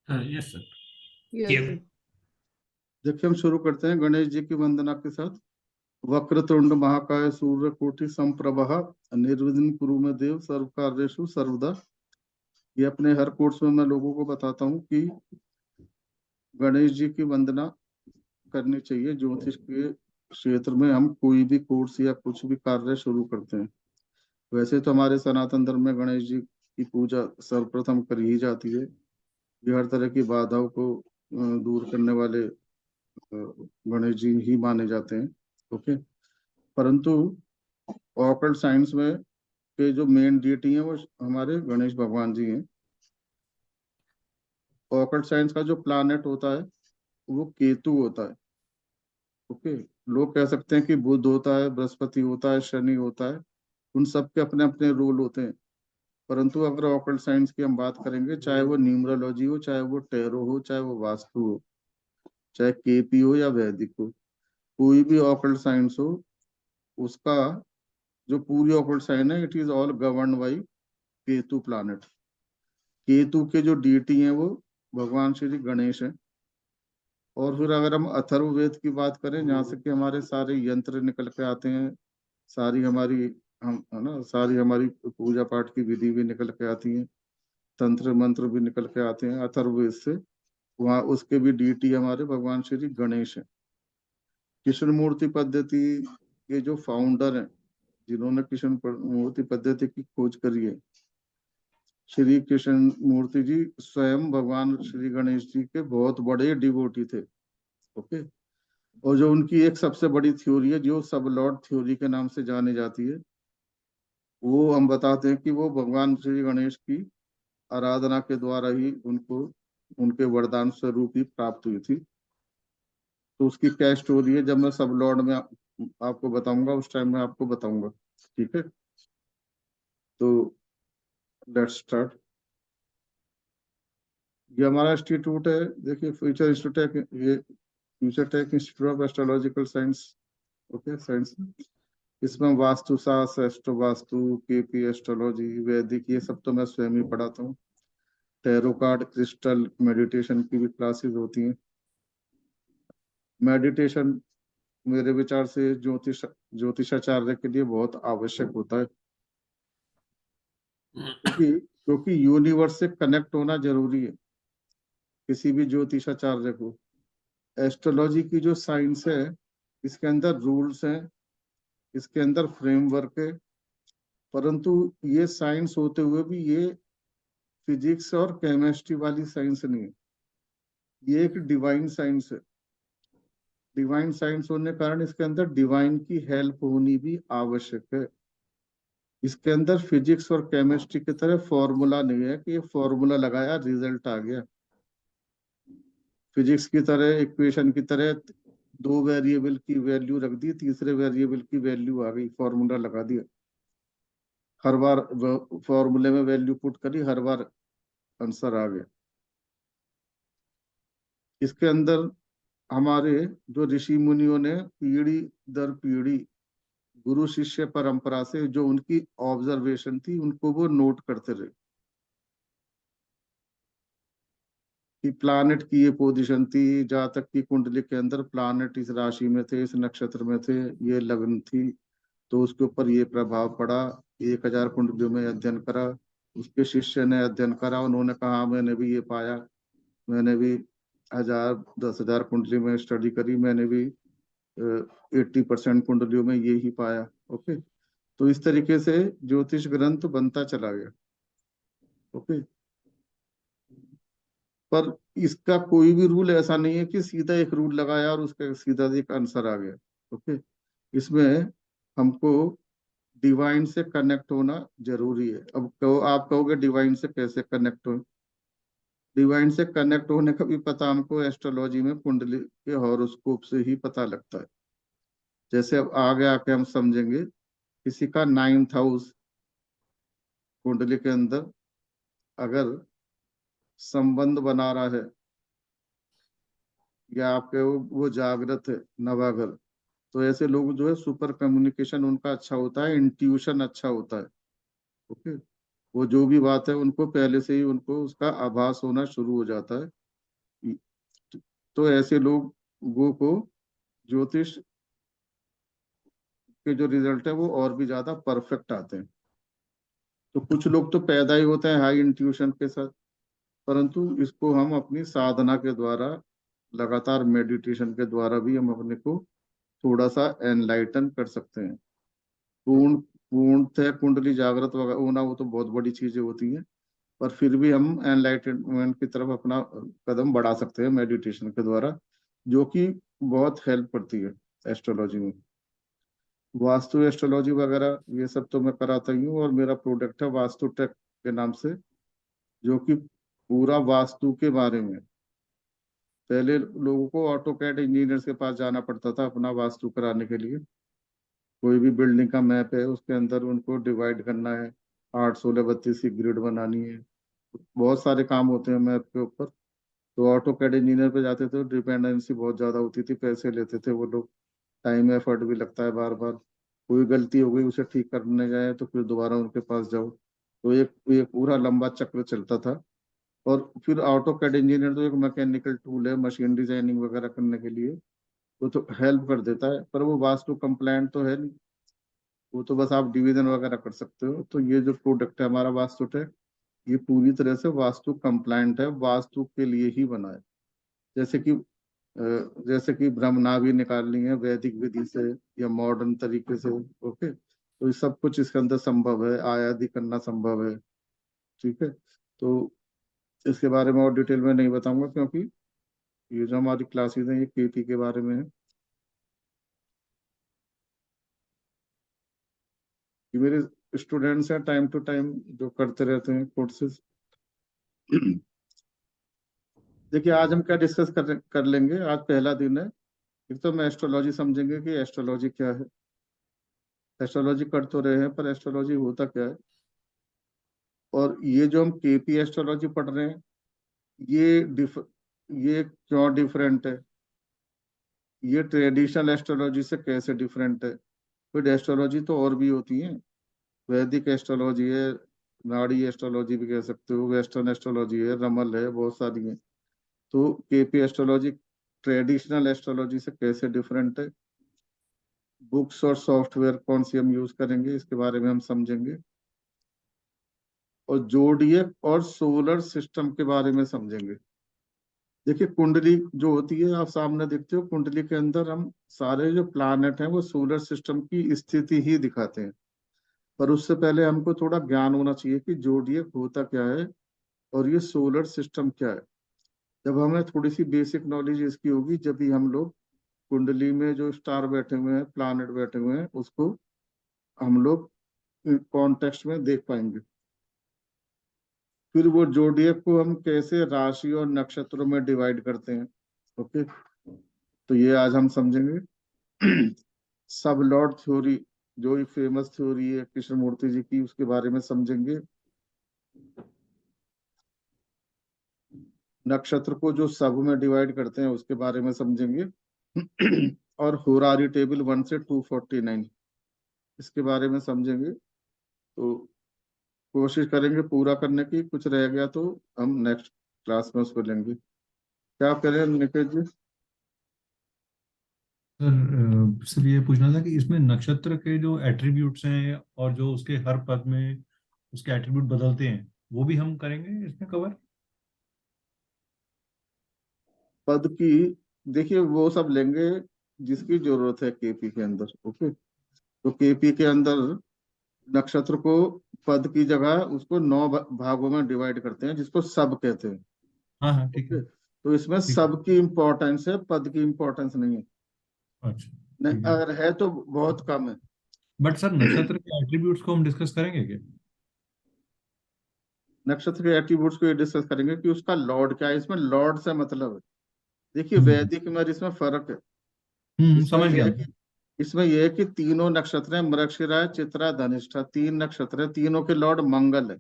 है? Yes sir. Yes, Yep. sir. देखिए, हम शुरू करते हैं गणेश जी की वंदना के साथ। वक्रतुंड महाकाय सूर्यकोटि समप्रभः निर्विघ्नं कुरु मे देव सर्व कार्येषु सर्वदा। ये अपने हर कोर्स में मैं लोगों को बताता हूँ कि गणेश जी की वंदना करनी चाहिए। ज्योतिष के क्षेत्र में हम कोई भी कोर्स या कुछ भी कार्य शुरू करते हैं, वैसे तो हमारे सनातन धर्म में गणेश जी की पूजा सर्वप्रथम करी ही जाती है। ये हर तरह की बाधाओं को दूर करने वाले गणेश जी ही माने जाते हैं। ओके, परंतु ऑकल्ट साइंस में के जो मेन डीटी हैं वो हमारे गणेश भगवान जी हैं। ऑकल्ट साइंस का जो प्लैनेट होता है वो केतु होता है। ओके, लोग कह सकते हैं कि बुध होता है, बृहस्पति होता है, शनि होता है, उन सब के अपने अपने रोल होते हैं। परंतु अगर ऑकल्ट साइंस की हम बात करेंगे, चाहे वो न्यूमरोलॉजी हो, चाहे वो टैरो हो, चाहे वो वास्तु हो, चाहे केपी हो या वैदिक हो, कोई भी ऑकल्ट साइंस हो, उसका जो पूरी ऑकल्ट साइंस है, it is all govern by Ketu planet. Ketu के जो डीटी हैं वो भगवान श्री गणेश हैं। और फिर अगर हम अथर्ववेद की बात करें, जहाँ से कि हमारे सारे यंत्र निकल के आते हैं, सारी हमारी हम है ना, सारी हमारी पूजा पाठ की विधि भी निकल के आती है, तंत्र मंत्र भी निकल के आते हैं अथर्ववेद से। वहाँ उसके भी डीटी हमारे भगवान श्री गणेश हैं। कृष्ण मूर्ति पद्धति के जो फाउंडर हैं, जिन्होंने कृष्ण मूर्ति पद्धति की खोज करी है, श्री कृष्ण मूर्ति जी स्वयं भगवान श्री गणेश जी के बहुत बड़े डिवोटी थे। ओके, और जो उनकी एक सबसे बड़ी थ्योरी है, जो सब लॉर्ड थ्योरी के नाम से जानी जाती है, वो हम बताते हैं कि वो भगवान श्री गणेश की आराधना के द्वारा ही उनको उनके वरदान स्वरूप ही प्राप्त हुई थी। तो उसकी क्या स्टोरी है, जब मैं सब लॉर्ड में आपको बताऊंगा, उस टाइम में आपको बताऊंगा। ठीक है, तो लेट्स स्टार्ट। ये हमारा इंस्टीट्यूट है, देखिए फ्यूचर इंस्टीट्यूट है, ये future tech institute of astrological science. Okay, science इसमें वास्तु शास्त्र, एस्ट्रो वास्तु, केपी एस्ट्रोलॉजी, वैदिक, ये सब तो मैं स्वयं ही पढ़ाता हूँ। टैरो कार्ड, क्रिस्टल, मेडिटेशन की भी क्लासेस होती हैं। मेडिटेशन मेरे विचार से ज्योतिषाचार्य के लिए बहुत आवश्यक होता है, क्योंकि यूनिवर्स से कनेक्ट होना जरूरी है किसी भी ज्योतिषाचार्य को। एस्ट्रोलॉजी की जो साइंस है, इसके अंदर रूल्स हैं, इसके अंदर फ्रेमवर्क है, परंतु ये साइंस होते हुए भी ये फिजिक्स और केमिस्ट्री वाली साइंस नहीं है, ये एक डिवाइन साइंस है। डिवाइन साइंस होने के कारण इसके अंदर डिवाइन की हेल्प होनी भी आवश्यक है। इसके अंदर फिजिक्स और केमिस्ट्री की तरह फॉर्मूला नहीं है कि ये फॉर्मूला लगाया रिजल्ट आ गया। फिजिक्स की तरह, इक्वेशन की तरह दो वेरिएबल की वैल्यू रख दी, तीसरे वेरिएबल की वैल्यू आ गई, फॉर्मूला लगा दिया, हर बार फॉर्मूले में वैल्यू पुट करी, हर बार आंसर आ गया। इसके अंदर हमारे जो ऋषि मुनियों ने पीढ़ी दर पीढ़ी गुरु शिष्य परंपरा से जो उनकी ऑब्जर्वेशन थी, उनको वो नोट करते रहे कि प्लानेट की ये पोजीशन थी, जहां तक कि कुंडली के अंदर प्लानेट इस राशि में थे, इस नक्षत्र में थे, ये लग्न थी, तो उसके ऊपर ये प्रभाव पड़ा। 1000 कुंडलियों में अध्ययन करा, उसके शिष्य ने अध्ययन करा, उन्होंने कहा मैंने भी ये पाया, मैंने भी 1000-10,000 कुंडली में स्टडी करी, मैंने भी 80% कुंडलियों में ये ही पाया। ओके, तो इस तरीके से ज्योतिष ग्रंथ बनता चला गया। ओके, पर इसका कोई भी रूल ऐसा नहीं है कि सीधा एक रूल लगाया और उसका सीधा एक आंसर आ गया। ओके, इसमें हमको डिवाइन से कनेक्ट होना जरूरी है। अब आप कहोगे डिवाइन से कैसे कनेक्ट हो? डिवाइन से कनेक्ट होने का भी पता हमको एस्ट्रोलॉजी में कुंडली के हॉरोस्कोप से ही पता लगता है। जैसे अब आगे आके हम समझेंगे, किसी का 9th हाउस कुंडली के अंदर अगर संबंध बना रहा है, या आपके वो जागृत है नवाग्रह, तो ऐसे लोग जो है सुपर कम्युनिकेशन उनका अच्छा होता है, इंट्यूशन अच्छा होता है। ओके, वो जो भी बात है उनको पहले से ही उनको उसका आभास होना शुरू हो जाता है। तो ऐसे लोगों को ज्योतिष के जो रिजल्ट है वो और भी ज्यादा परफेक्ट आते हैं। तो कुछ लोग तो पैदा ही होते हैं हाई इंट्यूशन के साथ, परंतु इसको हम अपनी साधना के द्वारा, लगातार मेडिटेशन के द्वारा भी हम अपने को थोड़ा सा एनलाइटन कर सकते हैं। पूर्णतः कुंडली जागृत वगैरह होना वो तो बहुत बड़ी चीजें होती हैं, पर फिर भी हम एनलाइटनमेंट की तरफ अपना कदम बढ़ा सकते हैं मेडिटेशन के द्वारा, जो कि बहुत हेल्प करती है एस्ट्रोलॉजी में। वास्तु एस्ट्रोलॉजी वगैरह ये सब तो मैं कराता ही हूँ, और मेरा प्रोडक्ट है वास्तु टेक के नाम से, जो कि पूरा वास्तु के बारे में। पहले लोगों को ऑटोकैड इंजीनियर्स के पास जाना पड़ता था अपना वास्तु कराने के लिए। कोई भी बिल्डिंग का मैप है उसके अंदर उनको डिवाइड करना है, 8 16 32 की ग्रिड बनानी है, बहुत सारे काम होते हैं मैप के ऊपर। तो ऑटोकैड इंजीनियर पे जाते थे, डिपेंडेंसी बहुत ज्यादा होती थी, पैसे लेते थे वो लोग, टाइम एफर्ट भी लगता है, बार बार कोई गलती हो गई उसे ठीक करने जाए तो फिर दोबारा उनके पास जाओ। तो एक पूरा लंबा चक्र चलता था। और फिर ऑटोकैड इंजीनियर तो एक मैकेनिकल टूल है मशीन डिजाइनिंग वगैरह करने के लिए, वो तो हेल्प कर देता है, पर वो वास्तु कंप्लायंट तो है नहीं। वो तो बस आप डिवीजन वगैरह कर सकते हो। तो ये जो प्रोडक्ट है हमारा वास्तु टेक, ये पूरी तरह से वास्तु कंप्लायंट है, वास्तु के लिए ही बना है। जैसे कि ब्रह्मनाभि निकालनी है वैदिक विधि से या मॉडर्न तरीके से, ओके, तो ये सब कुछ इसके अंदर संभव है, आयादी करना संभव है। ठीक है, तो इसके बारे में और डिटेल में नहीं बताऊंगा, क्योंकि ये जो हमारी क्लासेस हैं ये केपी के बारे में है। ये मेरे स्टूडेंट्स हैं, टाइम टू टाइम जो करते रहते हैं कोर्सेज। देखिए आज हम क्या डिस्कस कर लेंगे। आज पहला दिन है। एक तो हम एस्ट्रोलॉजी समझेंगे कि एस्ट्रोलॉजी क्या है। एस्ट्रोलॉजी कर तो रहे हैं, पर एस्ट्रोलॉजी होता क्या है, और ये जो हम केपी एस्ट्रोलॉजी पढ़ रहे हैं ये क्यों डिफरेंट है, ये ट्रेडिशनल एस्ट्रोलॉजी से कैसे डिफरेंट है। फिर एस्ट्रोलॉजी तो और भी होती है, वैदिक एस्ट्रोलॉजी है, नाड़ी एस्ट्रोलॉजी भी कह सकते हो, वेस्टर्न एस्ट्रोलॉजी है, रमल है, बहुत सारी है। तो केपी एस्ट्रोलॉजी ट्रेडिशनल एस्ट्रोलॉजी से कैसे डिफरेंट है, बुक्स और सॉफ्टवेयर कौन सी हम यूज करेंगे इसके बारे में हम समझेंगे, और जोडियक और सोलर सिस्टम के बारे में समझेंगे। देखिए कुंडली जो होती है आप सामने देखते हो, कुंडली के अंदर हम सारे जो प्लैनेट हैं वो सोलर सिस्टम की स्थिति ही दिखाते हैं, पर उससे पहले हमको थोड़ा ज्ञान होना चाहिए कि जोडियक होता क्या है और ये सोलर सिस्टम क्या है। जब हमें थोड़ी सी बेसिक नॉलेज इसकी होगी, जब भी हम लोग कुंडली में जो स्टार बैठे हुए हैं, प्लैनेट बैठे हुए हैं, उसको हम लोग कॉन्टेक्स्ट में देख पाएंगे। फिर वो जोडियक को हम कैसे राशि और नक्षत्रों में डिवाइड करते हैं, ओके, तो ये आज हम समझेंगे। सब लॉर्ड थ्योरी जो एक फेमस थ्योरी है कृष्णमूर्ति जी की, उसके बारे में समझेंगे। नक्षत्र को जो सब में डिवाइड करते हैं उसके बारे में समझेंगे। और होरारी टेबल 1 से 249 इसके बारे में समझेंगे। तो कोशिश करेंगे पूरा करने की, कुछ रह गया तो हम नेक्स्ट क्लास में उसको लेंगे। क्या करें निकेत जी? सर सिर्फ ये पूछना था कि इसमें नक्षत्र के जो एट्रीब्यूट्स हैं और जो उसके हर पद में उसके एट्रीब्यूट बदलते हैं, वो भी हम करेंगे इसमें कवर। पद की देखिए वो सब लेंगे जिसकी जरूरत है केपी के अंदर, ओके। तो केपी के अंदर नक्षत्र को पद की जगह उसको 9 भागों में डिवाइड करते हैं, जिसको सब कहते हैं। हाँ हाँ ठीक है। तो इसमें ठीक है। सब की इम्पोर्टेंस है, पद की इम्पोर्टेंस नहीं है। अच्छा नहीं, ठीक है। अगर है तो बहुत कम है। बट सर नक्षत्र के एट्रीब्यूट्स को हम डिस्कस करेंगे क्या? नक्षत्र के एट्रीब्यूट्स को ये डिस्कस करेंगे कि उसका लॉर्ड क्या है। इसमें लॉर्ड से मतलब है, देखिए वैदिक में इसमें फर्क है। इसमें समझ यह गया। है कि इसमें यह है कि तीनों नक्षत्र हैं, मृगशिरा, चित्रा, धनिष्ठा, 3 नक्षत्र है, तीनों के लॉर्ड मंगल है।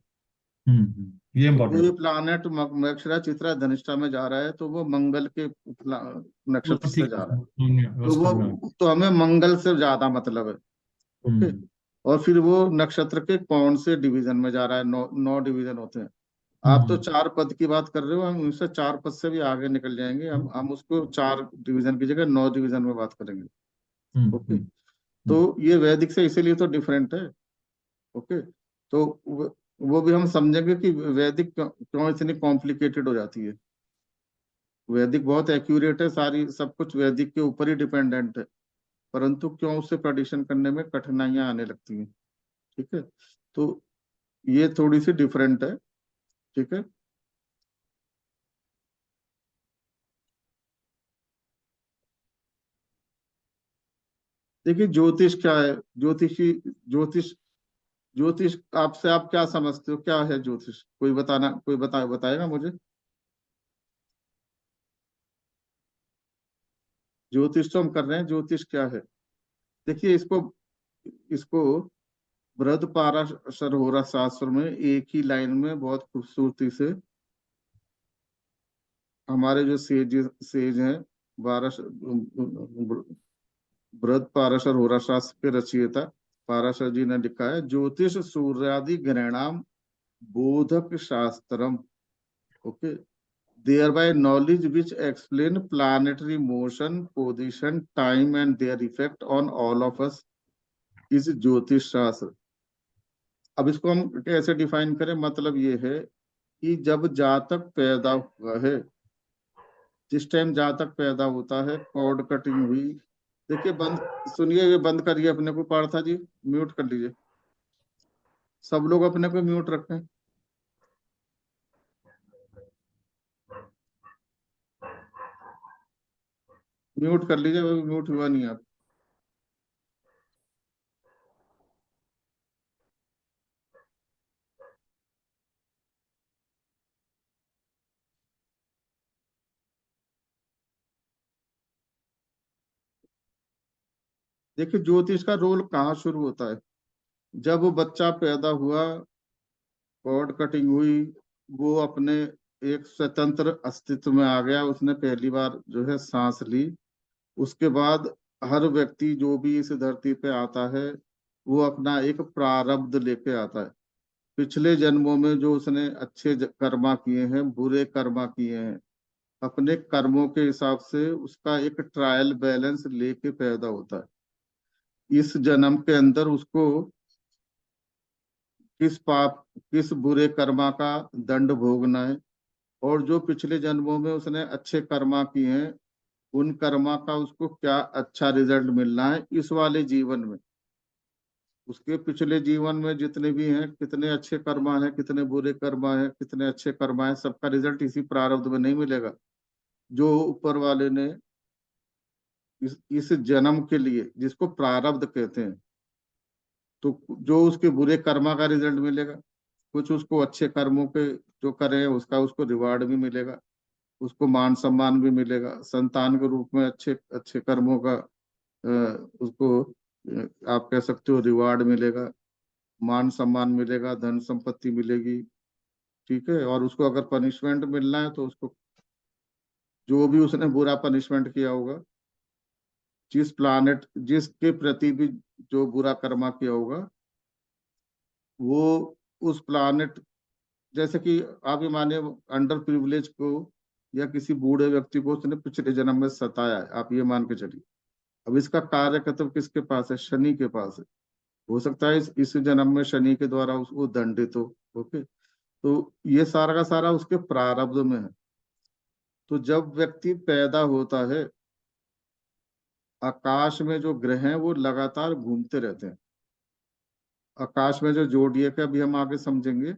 ये तो इम्पोर्टेंट। कोई प्लानेट मृगशिरा, चित्रा, धनिष्ठा में जा रहा है तो वो मंगल के नक्षत्र से ठीक जा है रहा है, तो समझ में आ गया। वो तो हमें मंगल से ज्यादा मतलब है, ओके। और फिर वो नक्षत्र के कौन से डिवीजन में जा रहा है। 9 डिवीजन होते हैं। आप तो 4 पद की बात कर रहे हो, हम उससे 4 पद से भी आगे निकल जाएंगे। हम उसको 4 डिवीजन की जगह 9 डिवीजन में बात करेंगे। ओके, तो ये वैदिक से इसीलिए तो डिफरेंट है। ओके, तो वो भी हम समझेंगे कि वैदिक क्यों इतनी कॉम्प्लिकेटेड हो जाती है। वैदिक बहुत एक्यूरेट है, सारी सब कुछ वैदिक के ऊपर ही डिपेंडेंट है, परंतु क्यों उससे प्रेडिक्शन करने में कठिनाइयां आने लगती हैं। ठीक है, तो ये थोड़ी सी डिफरेंट है। ठीक है, देखिए ज्योतिष क्या है। ज्योतिष ज्योतिष आपसे आप क्या समझते हो, क्या है ज्योतिष? कोई बताएगा मुझे। ज्योतिष तो हम कर रहे हैं, ज्योतिष क्या है? देखिए इसको इसको बृहद होरा शास्त्र में एक ही लाइन में बहुत खूबसूरती से हमारे जो सेज हैं, 12 बृहद होरा शास्त्र के रचयिता पाराशर जी ने लिखा है, ज्योतिष सूर्यादि ग्रहणाम बोधक शास्त्रम। Okay, thereby knowledge which explain planetary motion, position, time and their effect on all of us is ज्योतिष शास्त्र। अब इसको हम कैसे डिफाइन करें? मतलब ये है कि जब जातक पैदा हुआ है, जिस टाइम जातक पैदा होता है, कॉर्ड कटिंग हुई। देखिए सुनिए, ये बंद करिए अपने को, पार्था जी म्यूट कर लीजिए। सब लोग अपने को म्यूट रखें। म्यूट कर लीजिए, म्यूट हुआ नहीं आप। देखिए ज्योतिष का रोल कहाँ शुरू होता है? जब वो बच्चा पैदा हुआ, कॉर्ड कटिंग हुई, वो अपने एक स्वतंत्र अस्तित्व में आ गया, उसने पहली बार जो है सांस ली। उसके बाद हर व्यक्ति जो भी इस धरती पे आता है, वो अपना एक प्रारब्ध लेके आता है। पिछले जन्मों में जो उसने अच्छे कर्मा किए हैं, बुरे कर्मा किए हैं, अपने कर्मों के हिसाब से उसका एक ट्रायल बैलेंस लेके पैदा होता है। इस जन्म के अंदर उसको किस बुरे कर्मा का दंड भोगना है, और जो पिछले जन्मों में उसने अच्छे कर्मा किए हैं, उन कर्मा का उसको क्या अच्छा रिजल्ट मिलना है इस वाले जीवन में। उसके पिछले जीवन में जितने भी हैं, कितने अच्छे कर्मा है, कितने बुरे कर्मा है, कितने अच्छे कर्मा है, सबका रिजल्ट इसी प्रारब्ध में नहीं मिलेगा जो ऊपर वाले ने इस जन्म के लिए, जिसको प्रारब्ध कहते हैं। तो जो उसके बुरे कर्मा का रिजल्ट मिलेगा, कुछ उसको अच्छे कर्मों के जो करे उसका उसको रिवार्ड भी मिलेगा, उसको मान सम्मान भी मिलेगा, संतान के रूप में अच्छे अच्छे कर्मों का उसको आप कह सकते हो रिवार्ड मिलेगा, मान सम्मान मिलेगा, धन संपत्ति मिलेगी। ठीक है, और उसको अगर पनिशमेंट मिलना है तो उसको जो भी उसने बुरा पनिशमेंट किया होगा, जिसके प्रति भी जो बुरा कर्मा किया होगा, वो उस प्लानेट, जैसे कि आप ये माने अंडर प्रिविलेज को या किसी बूढ़े व्यक्ति को उसने पिछले जन्म में सताया है, आप ये मान के चलिए। अब इसका कार्यकर्तव्य किसके पास है? शनि के पास है। हो सकता है इस जन्म में शनि के द्वारा उसको दंडित हो। ओके, तो ये सारा का सारा उसके प्रारब्ध में है। तो जब व्यक्ति पैदा होता है, आकाश में जो ग्रह हैं वो लगातार घूमते रहते हैं। आकाश में जो जोडियक है अभी हम आगे समझेंगे,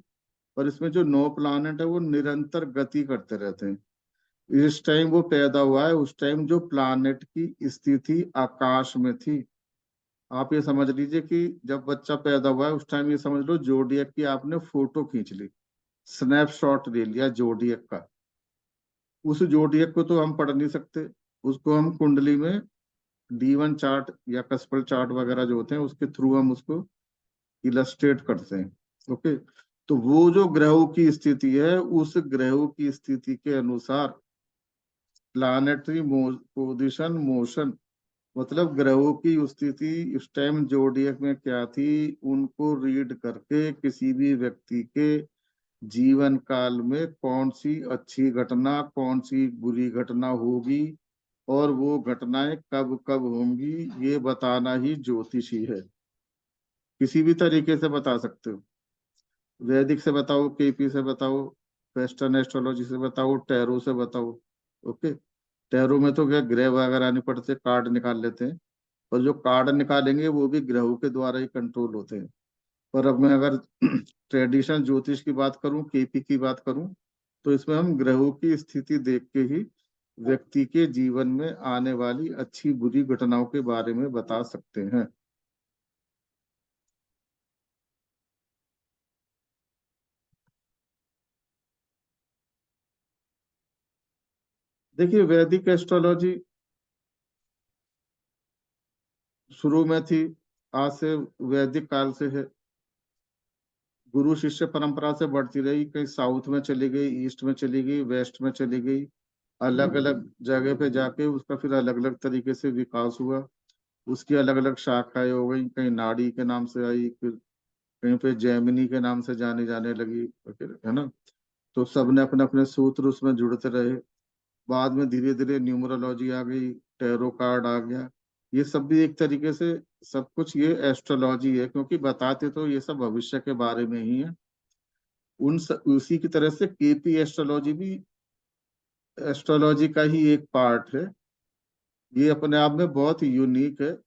पर इसमें जो 9 प्लानेट है वो निरंतर गति करते रहते हैं। इस टाइम वो पैदा हुआ है, उस टाइम जो प्लानेट की स्थिति आकाश में थी, आप ये समझ लीजिए कि जब बच्चा पैदा हुआ है उस टाइम ये समझ लो जोडियक की आपने फोटो खींच ली, स्नैपशॉट ले लिया जोडियक का। उस जोडियक को तो हम पढ़ नहीं सकते, उसको हम कुंडली में D1 चार्ट या कस्पल चार्ट वगैरह जो होते हैं उसके थ्रू हम उसको इलस्ट्रेट करते हैं। ओके, तो वो जो ग्रहों की स्थिति है, उस ग्रहों की स्थिति के अनुसार प्लानेटरी पोजिशन, मोशन, मतलब ग्रहों की स्थिति उस टाइम जोडियक में क्या थी, उनको रीड करके किसी भी व्यक्ति के जीवन काल में कौन सी अच्छी घटना, कौन सी बुरी घटना होगी और वो घटनाएं कब कब होंगी, ये बताना ही ज्योतिष ही है। किसी भी तरीके से बता सकते हो, वैदिक से बताओ, केपी से बताओ, वेस्टर्न एस्ट्रोलॉजी से बताओ, टैरो से बताओ। ओके, टैरो में तो क्या ग्रह वगैरह नहीं पड़ते, कार्ड निकाल लेते हैं, और जो कार्ड निकालेंगे वो भी ग्रहों के द्वारा ही कंट्रोल होते हैं। पर अब मैं अगर ट्रेडिशनल ज्योतिष की बात करूं, केपी की बात करूं, तो इसमें हम ग्रहों की स्थिति देख के ही व्यक्ति के जीवन में आने वाली अच्छी बुरी घटनाओं के बारे में बता सकते हैं। देखिए, वैदिक एस्ट्रोलॉजी शुरू में थी, आज से वैदिक काल से है, गुरु शिष्य परंपरा से बढ़ती रही, कहीं साउथ में चली गई, ईस्ट में चली गई, वेस्ट में चली गई, अलग अलग जगह पे जाके उसका फिर अलग अलग तरीके से विकास हुआ, उसकी अलग अलग शाखाएं हो गई, कहीं नाड़ी के नाम से आई, फिर कहीं पे जैमिनी के नाम से जाने जाने लगी, फिर है ना। तो सबने अपने अपने सूत्र उसमें जुड़ते रहे, बाद में धीरे धीरे न्यूमरोलॉजी आ गई, टैरो कार्ड आ गया, ये सब भी एक तरीके से सब कुछ ये एस्ट्रोलॉजी है, क्योंकि बताते तो ये सब भविष्य के बारे में ही है। उसी की तरह से केपी एस्ट्रोलॉजी भी एस्ट्रोलॉजी का ही एक पार्ट है, ये अपने आप में बहुत यूनिक है,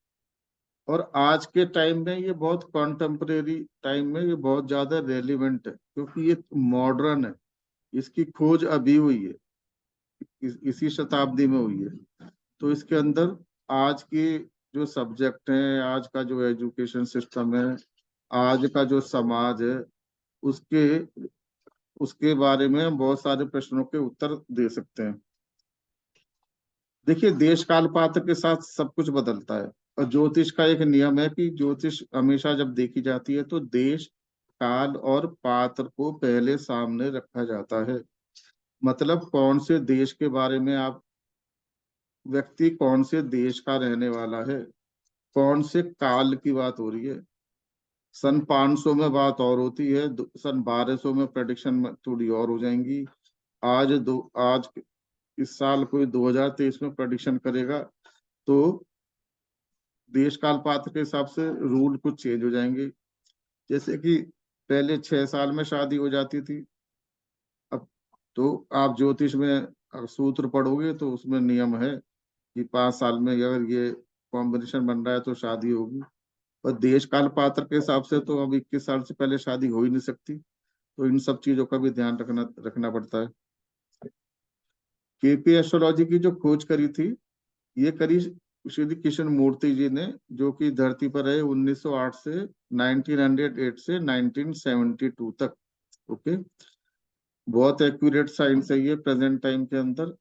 और आज के टाइम में ये बहुत कॉन्टेम्परेरी टाइम में ये बहुत ज्यादा रेलिवेंट है, क्योंकि ये मॉडर्न है, इसकी खोज अभी हुई है, इसी शताब्दी में हुई है। तो इसके अंदर आज के जो सब्जेक्ट हैं, आज का जो एजुकेशन सिस्टम है, आज का जो समाज है, उसके उसके बारे में हम बहुत सारे प्रश्नों के उत्तर दे सकते हैं। देखिए, देश काल पात्र के साथ सब कुछ बदलता है, और ज्योतिष का एक नियम है कि ज्योतिष हमेशा जब देखी जाती है तो देश, काल और पात्र को पहले सामने रखा जाता है। मतलब कौन से देश के बारे में आप, व्यक्ति कौन से देश का रहने वाला है, कौन से काल की बात हो रही है। सन 500 में बात और होती है, सन 1200 में प्रेडिक्शन में थोड़ी और हो जाएंगी। आज इस साल कोई 2023 में प्रेडिक्शन करेगा तो देश काल पात्र के हिसाब से रूल कुछ चेंज हो जाएंगे। जैसे कि पहले 6 साल में शादी हो जाती थी, अब तो आप ज्योतिष में अगर सूत्र पढ़ोगे तो उसमें नियम है कि 5 साल में अगर ये कॉम्बिनेशन बन रहा है तो शादी होगी। और देश काल पात्र के हिसाब से तो अब 21 साल से पहले शादी हो ही नहीं सकती, तो इन सब चीजों का भी ध्यान रखना पड़ता है। केपी एस्ट्रोलॉजी की जो खोज करी थी, ये करी श्री कृष्ण मूर्ति जी ने, जो कि धरती पर रहे 1908 से 1908 से 1972 तक। ओके, बहुत एक्यूरेट साइंस है ये, प्रेजेंट टाइम के अंदर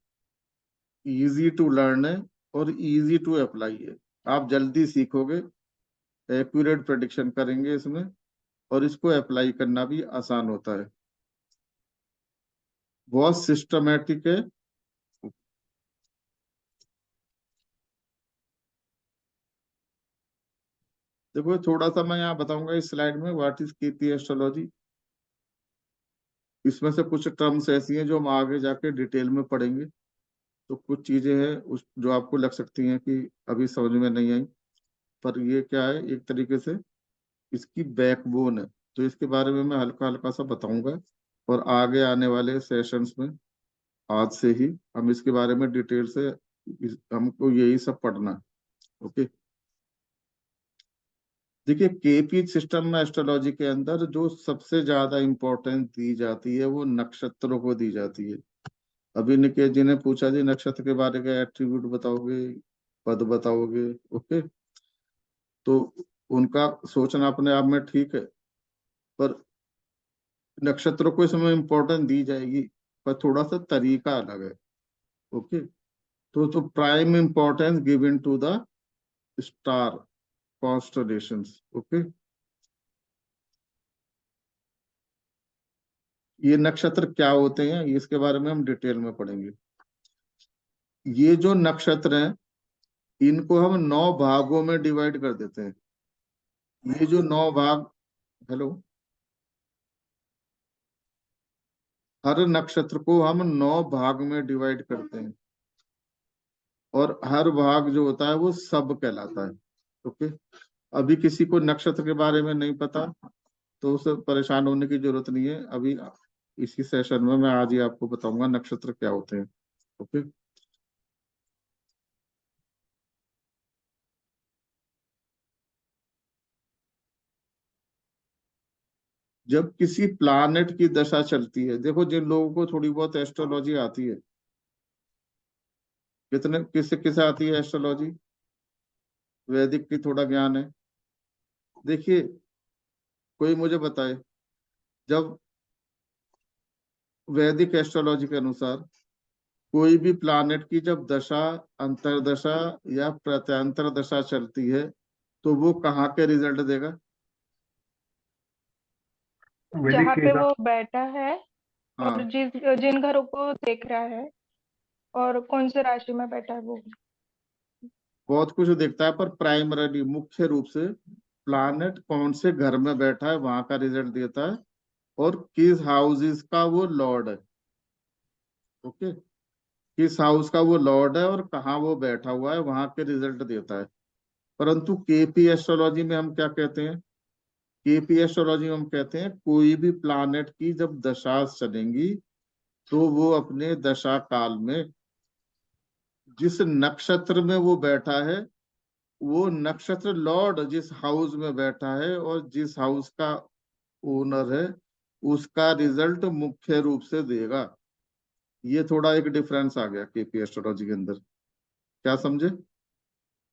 इजी टू लर्न है और इजी टू अप्लाई है। आप जल्दी सीखोगे, एक्यूरेट प्रेडिक्शन करेंगे इसमें, और इसको अप्लाई करना भी आसान होता है, बहुत सिस्टमेटिक है। देखो, थोड़ा सा मैं यहाँ बताऊंगा इस स्लाइड में व्हाट इज केपी एस्ट्रोलॉजी। इसमें से कुछ टर्म्स ऐसी हैं जो हम आगे जाके डिटेल में पढ़ेंगे, तो कुछ चीजें हैं उस जो आपको लग सकती हैं कि अभी समझ में नहीं आई, पर ये क्या है, एक तरीके से इसकी बैकबोन है, तो इसके बारे में मैं हल्का हल्का सा बताऊंगा, और आगे आने वाले सेशंस में आज से ही हम इसके बारे में डिटेल से हमको यही सब पढ़ना है। ओके, देखिए, केपी सिस्टम में एस्ट्रोलॉजी के अंदर जो सबसे ज्यादा इम्पोर्टेंस दी जाती है वो नक्षत्रों को दी जाती है। अभी निकेत जी ने पूछा जी नक्षत्र के बारे में एट्रीब्यूट बताओगे, पद बताओगे। ओके, तो उनका सोचना अपने आप में ठीक है, पर नक्षत्रों को इसमें इम्पोर्टेंस दी जाएगी, पर थोड़ा सा तरीका अलग है। ओके, तो prime importance given to the star constellations. Okay, ये नक्षत्र क्या होते हैं इसके बारे में हम डिटेल में पढ़ेंगे। ये जो नक्षत्र हैं इनको हम 9 भागों में डिवाइड कर देते हैं। ये जो 9 भाग, हेलो, हर नक्षत्र को हम 9 भाग में डिवाइड करते हैं और हर भाग जो होता है वो सब कहलाता है। ओके, अभी किसी को नक्षत्र के बारे में नहीं पता तो उसे परेशान होने की जरूरत नहीं है। अभी इसी सेशन में मैं आज ही आपको बताऊंगा नक्षत्र क्या होते हैं। ओके, जब किसी प्लानेट की दशा चलती है, देखो जिन लोगों को थोड़ी बहुत एस्ट्रोलॉजी आती है, कितने किसे किसे आती है एस्ट्रोलॉजी, वैदिक की थोड़ा ज्ञान है, देखिए कोई मुझे बताए, जब वैदिक एस्ट्रोलॉजी के अनुसार कोई भी प्लानेट की जब दशा, अंतरदशा या प्रत्यंतर दशा चलती है तो वो कहाँ के रिजल्ट देगा? वैदिक जहाँ के पे हिसाब वो बैठा है और हाँ, जिन घरों को देख रहा है और कौन से राशि में बैठा है वो। बहुत कुछ देखता है पर प्राइमरी मुख्य रूप से प्लानेट कौन से घर में बैठा है वहां का रिजल्ट देता है और किस हाउसेस का वो लॉर्ड है। ओके, किस हाउस का वो लॉर्ड है और कहाँ वो बैठा हुआ है वहां के रिजल्ट देता है। परंतु केपी एस्ट्रोलॉजी में हम क्या कहते हैं? केपी एस्ट्रोलॉजी में हम कहते हैं कोई भी प्लानेट की जब दशा चलेंगी तो वो अपने दशा काल में जिस नक्षत्र में वो बैठा है, वो नक्षत्र लॉर्ड जिस हाउस में बैठा है और जिस हाउस का ओनर है उसका रिजल्ट मुख्य रूप से देगा। ये थोड़ा एक डिफरेंस आ गया केपी एस्ट्रोलॉजी के अंदर, क्या समझे?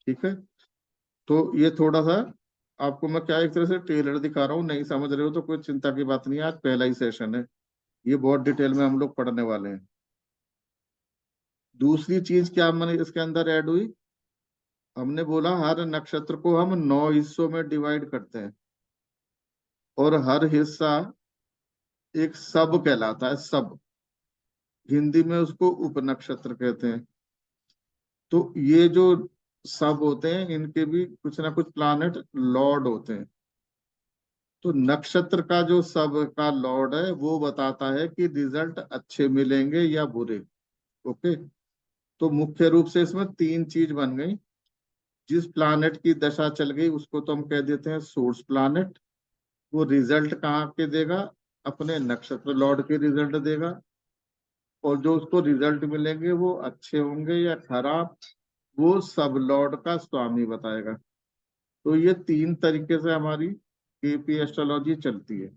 ठीक है, तो ये थोड़ा सा आपको मैं क्या एक तरह से टेलर दिखा रहा हूँ, नहीं समझ रहे हो तो कोई चिंता की बात नहीं है, आज पहला ही सेशन है, ये बहुत डिटेल में हम लोग पढ़ने वाले हैं। दूसरी चीज क्या मैंने इसके अंदर ऐड हुई, हमने बोला हर नक्षत्र को हम 9 हिस्सों में डिवाइड करते हैं और हर हिस्सा एक सब कहलाता है। सब, हिंदी में उसको उपनक्षत्र कहते हैं। तो ये जो सब होते हैं इनके भी कुछ ना कुछ प्लानेट लॉर्ड होते हैं। तो नक्षत्र का जो सब का लॉर्ड है वो बताता है कि रिजल्ट अच्छे मिलेंगे या बुरे। ओके, तो मुख्य रूप से इसमें 3 चीज बन गई। जिस प्लानेट की दशा चल गई उसको तो हम कह देते हैं सोर्स प्लानेट, वो रिजल्ट कहाँ के देगा? अपने नक्षत्र लॉर्ड के रिजल्ट देगा, और जो उसको रिजल्ट मिलेंगे वो अच्छे होंगे या खराब वो सब लॉर्ड का स्वामी बताएगा। तो ये 3 तरीके से हमारी केपी एस्ट्रोलॉजी चलती है।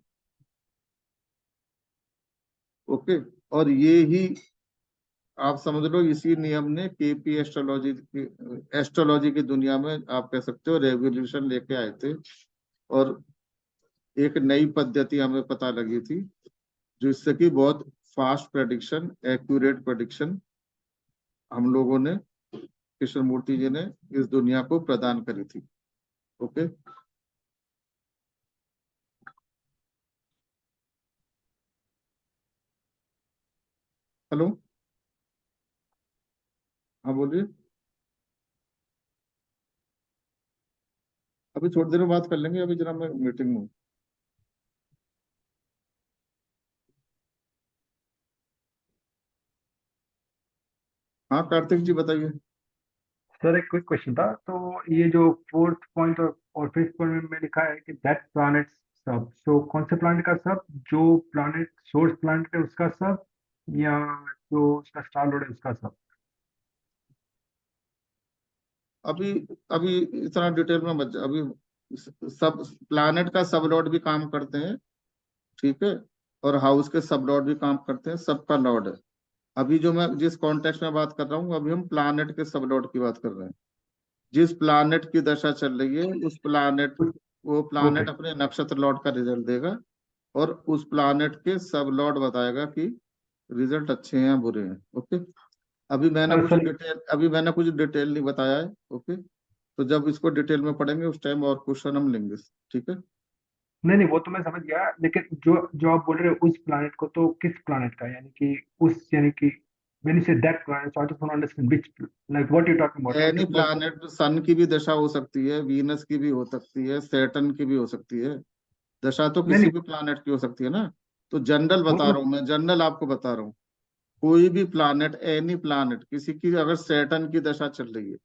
ओके, और ये ही आप समझ लो इसी नियम ने केपी एस्ट्रोलॉजी की दुनिया में आप कह सकते हो रेवोल्यूशन लेके आए थे, और एक नई पद्धति हमें पता लगी थी जिससे कि बहुत फास्ट प्रेडिक्शन, एक्यूरेट प्रेडिक्शन हम लोगों ने, कृष्णमूर्ति जी ने इस दुनिया को प्रदान करी थी। ओके, हेलो, हाँ बोलिए, अभी थोड़ी देर में बात कर लेंगे, अभी जरा मैं मीटिंग में हूँ। हाँ कार्तिक जी बताइए। सर एक क्विक क्वेश्चन था। तो ये जो फोर्थ पॉइंट और फिफ्थ पॉइंट में लिखा है कि दैट प्लैनेट सब, तो कौन से प्लैनेट का सब? जो प्लैनेट सोर्स प्लैनेट है उसका सब, या जो उसका स्टार लॉर्ड है उसका सब? अभी अभी इतना डिटेल में मत अभी सब प्लैनेट का सब लॉर्ड भी काम करते हैं, ठीक है, और हाउस के सब लॉर्ड भी काम करते हैं, सबका लॉर्ड है। अभी जो मैं जिस कॉन्टेक्स्ट में बात कर रहा हूँ, अभी हम प्लैनेट के सब लॉर्ड की बात कर रहे हैं। जिस प्लैनेट की दशा चल रही है उस प्लैनेट, वो ओके प्लैनेट अपने नक्षत्र लॉर्ड का रिजल्ट देगा और उस प्लैनेट के सब लॉर्ड बताएगा कि रिजल्ट अच्छे हैं या बुरे हैं। ओके, सर अभी मैंने कुछ डिटेल नहीं बताया है। ओके, तो जब इसको डिटेल में पढ़ेंगे उस टाइम और क्वेश्चन हम लेंगे, ठीक है। नहीं नहीं, वो तो मैं समझ गया, लेकिन जो जो आप बोल रहे हो उस प्लैनेट को, तो किस प्लैनेट का? यानी कि उस, यानी कि when you say that, so I just want to understand which, like what you're talking about. Any planet, sun की भी दशा हो सकती है, वीनस की भी हो सकती है, सैटर्न की भी हो सकती है, दशा तो नहीं किसी नहीं भी प्लैनेट की हो सकती है ना। तो जनरल वो बता तो रहा हूँ मैं, जनरल आपको बता रहा हूँ। कोई भी प्लैनेट, एनी प्लैनेट, किसी की अगर सैटर्न की दशा चल रही है,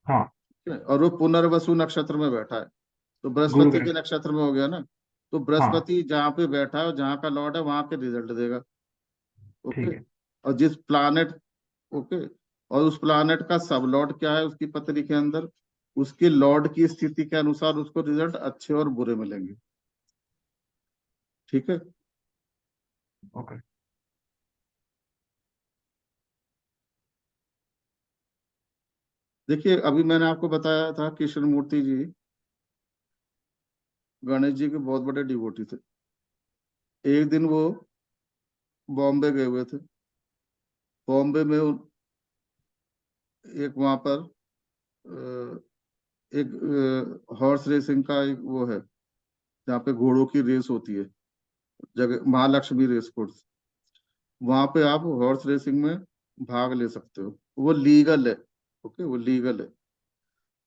हाँ ठीक है, और वो पुनर्वसु नक्षत्र में बैठा है, तो गुरु बृहस्पति के ग्रह, नक्षत्र में हो गया ना। तो हाँ बृहस्पति जहाँ पे बैठा है और जहाँ का लॉर्ड है वहां के रिजल्ट देगा। ओके। ठीक है और जिस प्लैनेट, ओके, और उस प्लैनेट का सब लॉर्ड क्या है उसकी पत्री के अंदर, उसके लॉर्ड की स्थिति के अनुसार उसको रिजल्ट अच्छे और बुरे मिलेंगे। ठीक है। ओके। देखिए अभी मैंने आपको बताया था कृष्ण मूर्ति जी गणेश जी के बहुत बड़े डिवोटी थे। एक दिन वो बॉम्बे गए हुए थे। बॉम्बे में एक वहां पर एक हॉर्स रेसिंग का एक वो है, जहाँ पे घोड़ों की रेस होती है, जगह महालक्ष्मी रेस कोर्स। वहां पे आप हॉर्स रेसिंग में भाग ले सकते हो, वो लीगल है। ओके, वो लीगल है।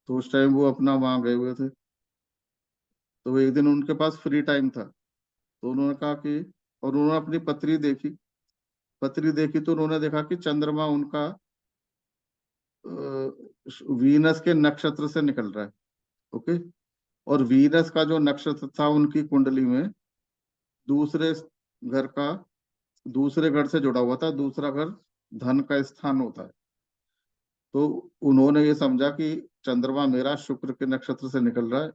तो उस टाइम वो अपना वहां गए हुए थे। तो एक दिन उनके पास फ्री टाइम था, तो उन्होंने कहा कि, और उन्होंने अपनी पत्री देखी। पत्री देखी तो उन्होंने देखा कि चंद्रमा उनका वीनस के नक्षत्र से निकल रहा है। ओके। और वीनस का जो नक्षत्र था उनकी कुंडली में दूसरे घर का, दूसरे घर से जुड़ा हुआ था। दूसरा घर धन का स्थान होता है। तो उन्होंने ये समझा कि चंद्रमा मेरा शुक्र के नक्षत्र से निकल रहा है,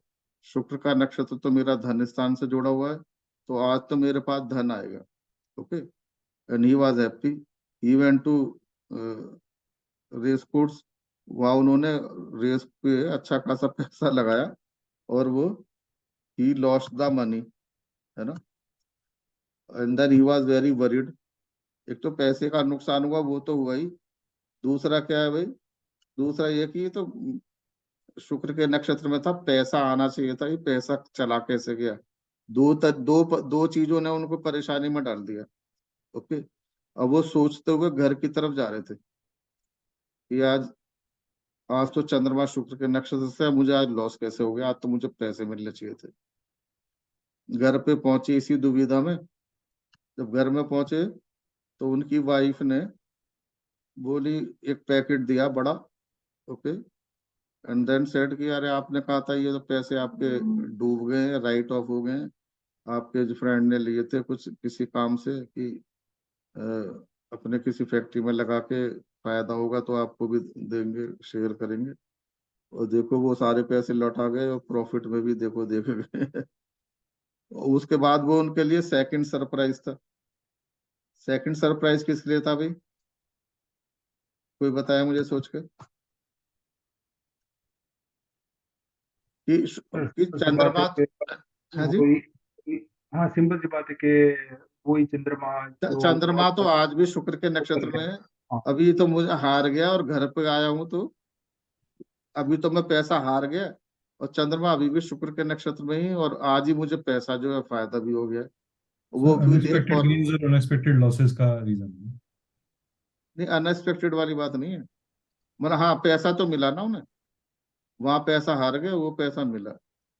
शुक्र का नक्षत्र तो मेरा धन स्थान से जुड़ा हुआ है, तो आज तो मेरे पास धन आएगा। Okay. And he was happy. He went to race course. वहां उन्होंने रेस पे अच्छा खासा पैसा लगाया और वो ही लॉस्ट द मनी, है ना। And then he was very worried. एक तो पैसे का नुकसान हुआ, वो तो हुआ ही। दूसरा क्या है भाई, दूसरा ये कि ये तो शुक्र के नक्षत्र में था, पैसा आना चाहिए था, ये पैसा चला कैसे गया। दो चीजों ने उनको परेशानी में डाल दिया। ओके। अब वो सोचते हुए घर की तरफ जा रहे थे कि आज आज तो चंद्रमा शुक्र के नक्षत्र से है, मुझे आज लॉस कैसे हो गया, आज तो मुझे पैसे मिलने चाहिए थे। घर पे पहुंचे इसी दुविधा में। जब घर में पहुंचे तो उनकी वाइफ ने बोली, एक पैकेट दिया बड़ा। ओके। एंड देन सेड कि अरे आपने कहा था ये तो पैसे आपके डूब गए हैं, राइट ऑफ हो गए हैं, आपके जो फ्रेंड ने लिए थे कुछ किसी काम से कि अ, अपने किसी फैक्ट्री में लगा के फायदा होगा तो आपको भी देंगे, शेयर करेंगे। और देखो वो सारे पैसे लौटा गए और प्रॉफिट में भी देखो देख गए। उसके बाद वो उनके लिए सेकंड सरप्राइज था। सेकंड सरप्राइज किस लिए था भाई, कोई बताया मुझे सोच के कि सिंपल सी बात चंद्रमा। है कि हाँ जी। हाँ सिंपल सी बात है कि वही चंद्रमा जो चंद्रमा तो आज भी शुक्र के नक्षत्र में है। हाँ अभी तो मुझे हार गया और घर पे आया हूं, तो अभी तो मैं पैसा हार गया और चंद्रमा अभी भी शुक्र के नक्षत्र में ही, और आज ही मुझे पैसा जो है फायदा भी हो गया। वो फिर एक अनएक्सपेक्टेड गेन्स और अनएक्सपेक्टेड लॉसेस का रीजन। नहीं, अनएक्सपेक्टेड वाली बात नहीं है। मतलब हाँ, पैसा तो मिला ना उन्हें, वहां पैसा हार गए, वो पैसा मिला।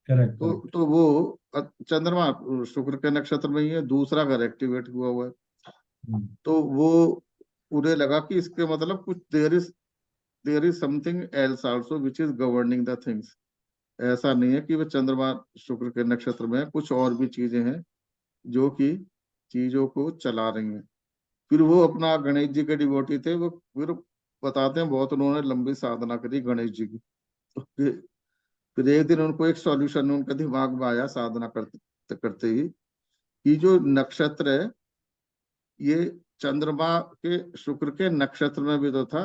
करेक्ट तो करेक्ट। तो वो चंद्रमा शुक्र के नक्षत्र में ही है, दूसरा घर एक्टिवेट हुआ हुआ है। तो वो उन्हें लगा कि इसके मतलब कुछ there is something else also which is governing the things. ऐसा नहीं है कि वो चंद्रमा शुक्र के नक्षत्र में है, कुछ और भी चीजें हैं जो कि चीजों को चला रही हैं। फिर वो अपना गणेश जी के डिवोटी थे, वो फिर बताते हैं बहुत उन्होंने लंबी साधना करी गणेश जी की। तो फिर एक दिन उनको एक सॉल्यूशन उनके दिमाग में आया साधना करते करते ही, कि जो नक्षत्र है ये चंद्रमा के शुक्र के नक्षत्र में भी तो था,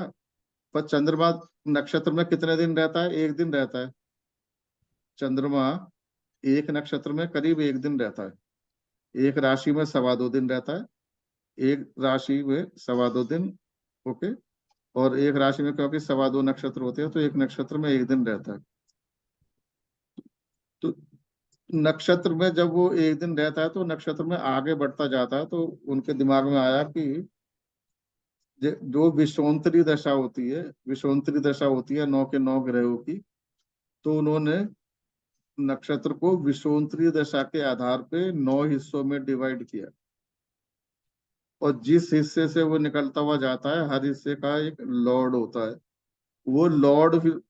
पर चंद्रमा नक्षत्र में कितने दिन रहता है, एक दिन रहता है। चंद्रमा एक नक्षत्र में करीब एक दिन रहता है, एक राशि में 2.25 दिन रहता है, एक राशि में 2.25 दिन। ओके। और एक राशि में क्योंकि 2.25 नक्षत्र होते हैं तो एक नक्षत्र में एक दिन रहता है। तो नक्षत्र में जब वो एक दिन रहता है तो नक्षत्र में आगे बढ़ता जाता है, तो उनके दिमाग में आया कि जो विषोत्तरी दशा होती है, विषोत्तरी दशा होती है 9 के 9 ग्रहों की, तो उन्होंने नक्षत्र को विषोत्तरी दशा के आधार पे 9 हिस्सों में डिवाइड किया, और जिस हिस्से से वो निकलता हुआ जाता है हर हिस्से का एक लॉर्ड होता है। वो लॉर्ड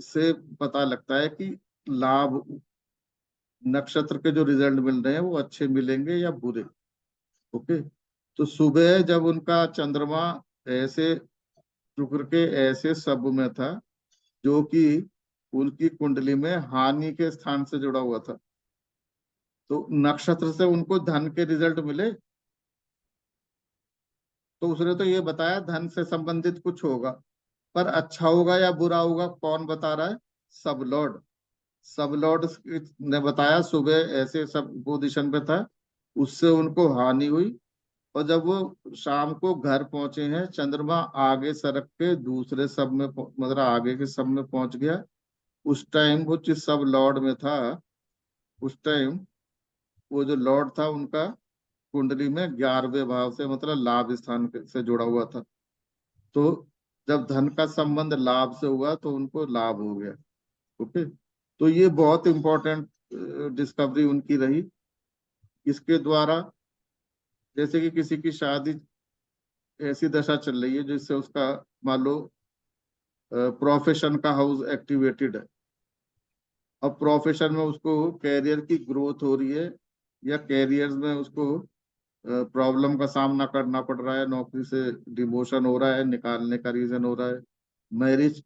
से पता लगता है कि लाभ, नक्षत्र के जो रिजल्ट मिल रहे हैं वो अच्छे मिलेंगे या बुरे। ओके, तो सुबह जब उनका चंद्रमा ऐसे शुक्र के ऐसे सब में था जो कि उनकी कुंडली में हानि के स्थान से जुड़ा हुआ था, तो नक्षत्र से उनको धन के रिजल्ट मिले। तो उसने तो ये बताया धन से संबंधित कुछ होगा, पर अच्छा होगा या बुरा होगा कौन बता रहा है? सब लॉर्ड। सब लॉर्ड ने बताया सुबह ऐसे सब पोजीशन पे था, उससे उनको हानि हुई। और जब वो शाम को घर पहुंचे हैं, चंद्रमा आगे सरक के दूसरे सब में मतलब आगे के सब में पहुंच गया। उस टाइम वो जिस सब लॉर्ड में था, उस टाइम वो जो लॉर्ड था उनका कुंडली में 11वें भाव से मतलब लाभ स्थान से जुड़ा हुआ था। तो जब धन का संबंध लाभ से हुआ तो उनको लाभ हो गया। ओके, तो ये बहुत इंपॉर्टेंट डिस्कवरी उनकी रही। इसके द्वारा जैसे कि किसी की शादी ऐसी दशा चल रही है जिससे उसका मान लो प्रोफेशन का हाउस एक्टिवेटेड है, अब प्रोफेशन में उसको कैरियर की ग्रोथ हो रही है या कैरियर में उसको प्रॉब्लम का सामना करना पड़ रहा है, नौकरी से डिमोशन हो रहा है, निकालने का रीजन हो रहा है, मैरिज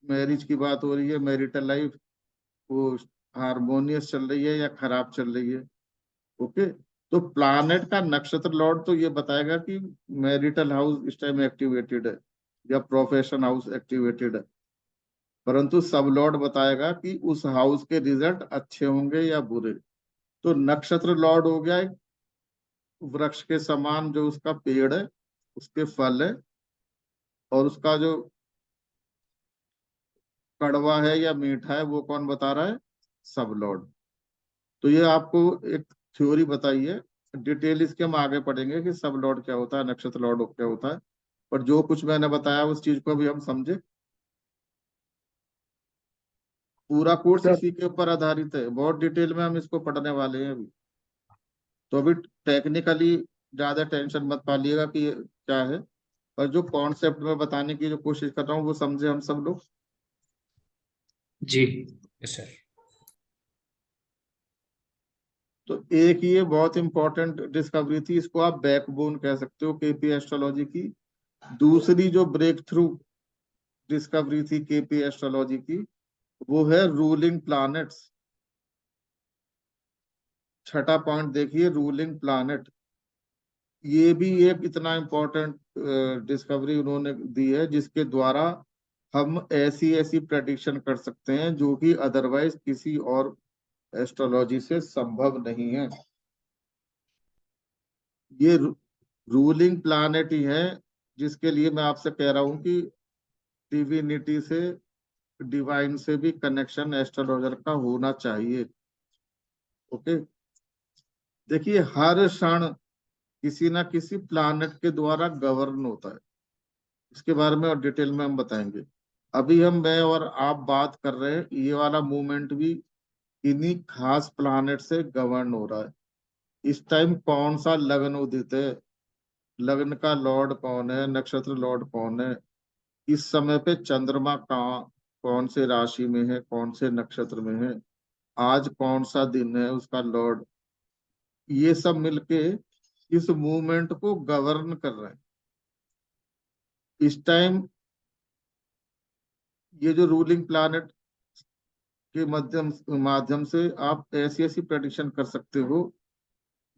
मैरिज की बात हो रही है, मैरिटल लाइफ वो हारमोनियस चल रही है या खराब चल रही है। ओके, तो प्लैनेट का नक्षत्र लॉर्ड तो ये बताएगा कि मैरिटल हाउस इस टाइम एक्टिवेटेड है या प्रोफेशन हाउस एक्टिवेटेड है, परंतु सब लॉर्ड बताएगा कि उस हाउस के रिजल्ट अच्छे होंगे या बुरे। तो नक्षत्र लॉर्ड हो गया एक वृक्ष के समान, जो उसका पेड़ है उसके फल है, और उसका जो कड़वा है या मीठा है वो कौन बता रहा है? सब लॉर्ड। तो ये आपको एक थ्योरी बताई है, डिटेल इसके हम आगे पढ़ेंगे कि सब लॉर्ड क्या होता है, नक्षत्र लॉर्ड क्या होता है, पर जो कुछ मैंने बताया उस चीज को भी हम समझे। पूरा कोर्स सर इसी के ऊपर आधारित है, बहुत डिटेल में हम इसको पढ़ने वाले हैं अभी। तो अभी टेक्निकली ज्यादा टेंशन मत पालिएगा कि ये क्या है, पर जो कॉन्सेप्ट में बताने की जो कोशिश कर रहा हूँ वो समझे हम सब लोग। जी यस सर। तो एक ये बहुत इंपॉर्टेंट डिस्कवरी थी, इसको आप बैकबोन कह सकते हो केपी एस्ट्रोलॉजी की। दूसरी जो ब्रेक थ्रू डिस्कवरी थी केपी एस्ट्रोलॉजी की, वो है रूलिंग प्लैनेट्स। छठा पॉइंट देखिए, रूलिंग प्लैनेट। ये भी एक इतना इम्पोर्टेंट डिस्कवरी उन्होंने दी है जिसके द्वारा हम ऐसी ऐसी प्रेडिक्शन कर सकते हैं जो कि अदरवाइज किसी और एस्ट्रोलॉजी से संभव नहीं है। ये रूलिंग प्लैनेट ही है जिसके लिए मैं आपसे कह रहा हूं कि डिविनिटी से, डिवाइन से भी कनेक्शन एस्ट्रोलॉजर का होना चाहिए। ओके, देखिए हर क्षण किसी ना किसी प्लैनेट के द्वारा गवर्न होता है, इसके बारे में और डिटेल में हम बताएंगे। अभी मैं और आप बात कर रहे हैं, ये वाला मूवमेंट भी इन्हीं खास प्लैनेट से गवर्न हो रहा है। इस टाइम कौन सा लग्न उदित है, लग्न का लॉर्ड कौन है, नक्षत्र लॉर्ड कौन है, इस समय पे चंद्रमा कहाँ कौन से राशि में है, कौन से नक्षत्र में है, आज कौन सा दिन है, उसका लॉर्ड, ये सब मिलके इस मूवमेंट को गवर्न कर रहे हैं। इस टाइम ये जो रूलिंग प्लैनेट के माध्यम से आप ऐसी ऐसी प्रेडिक्शन कर सकते हो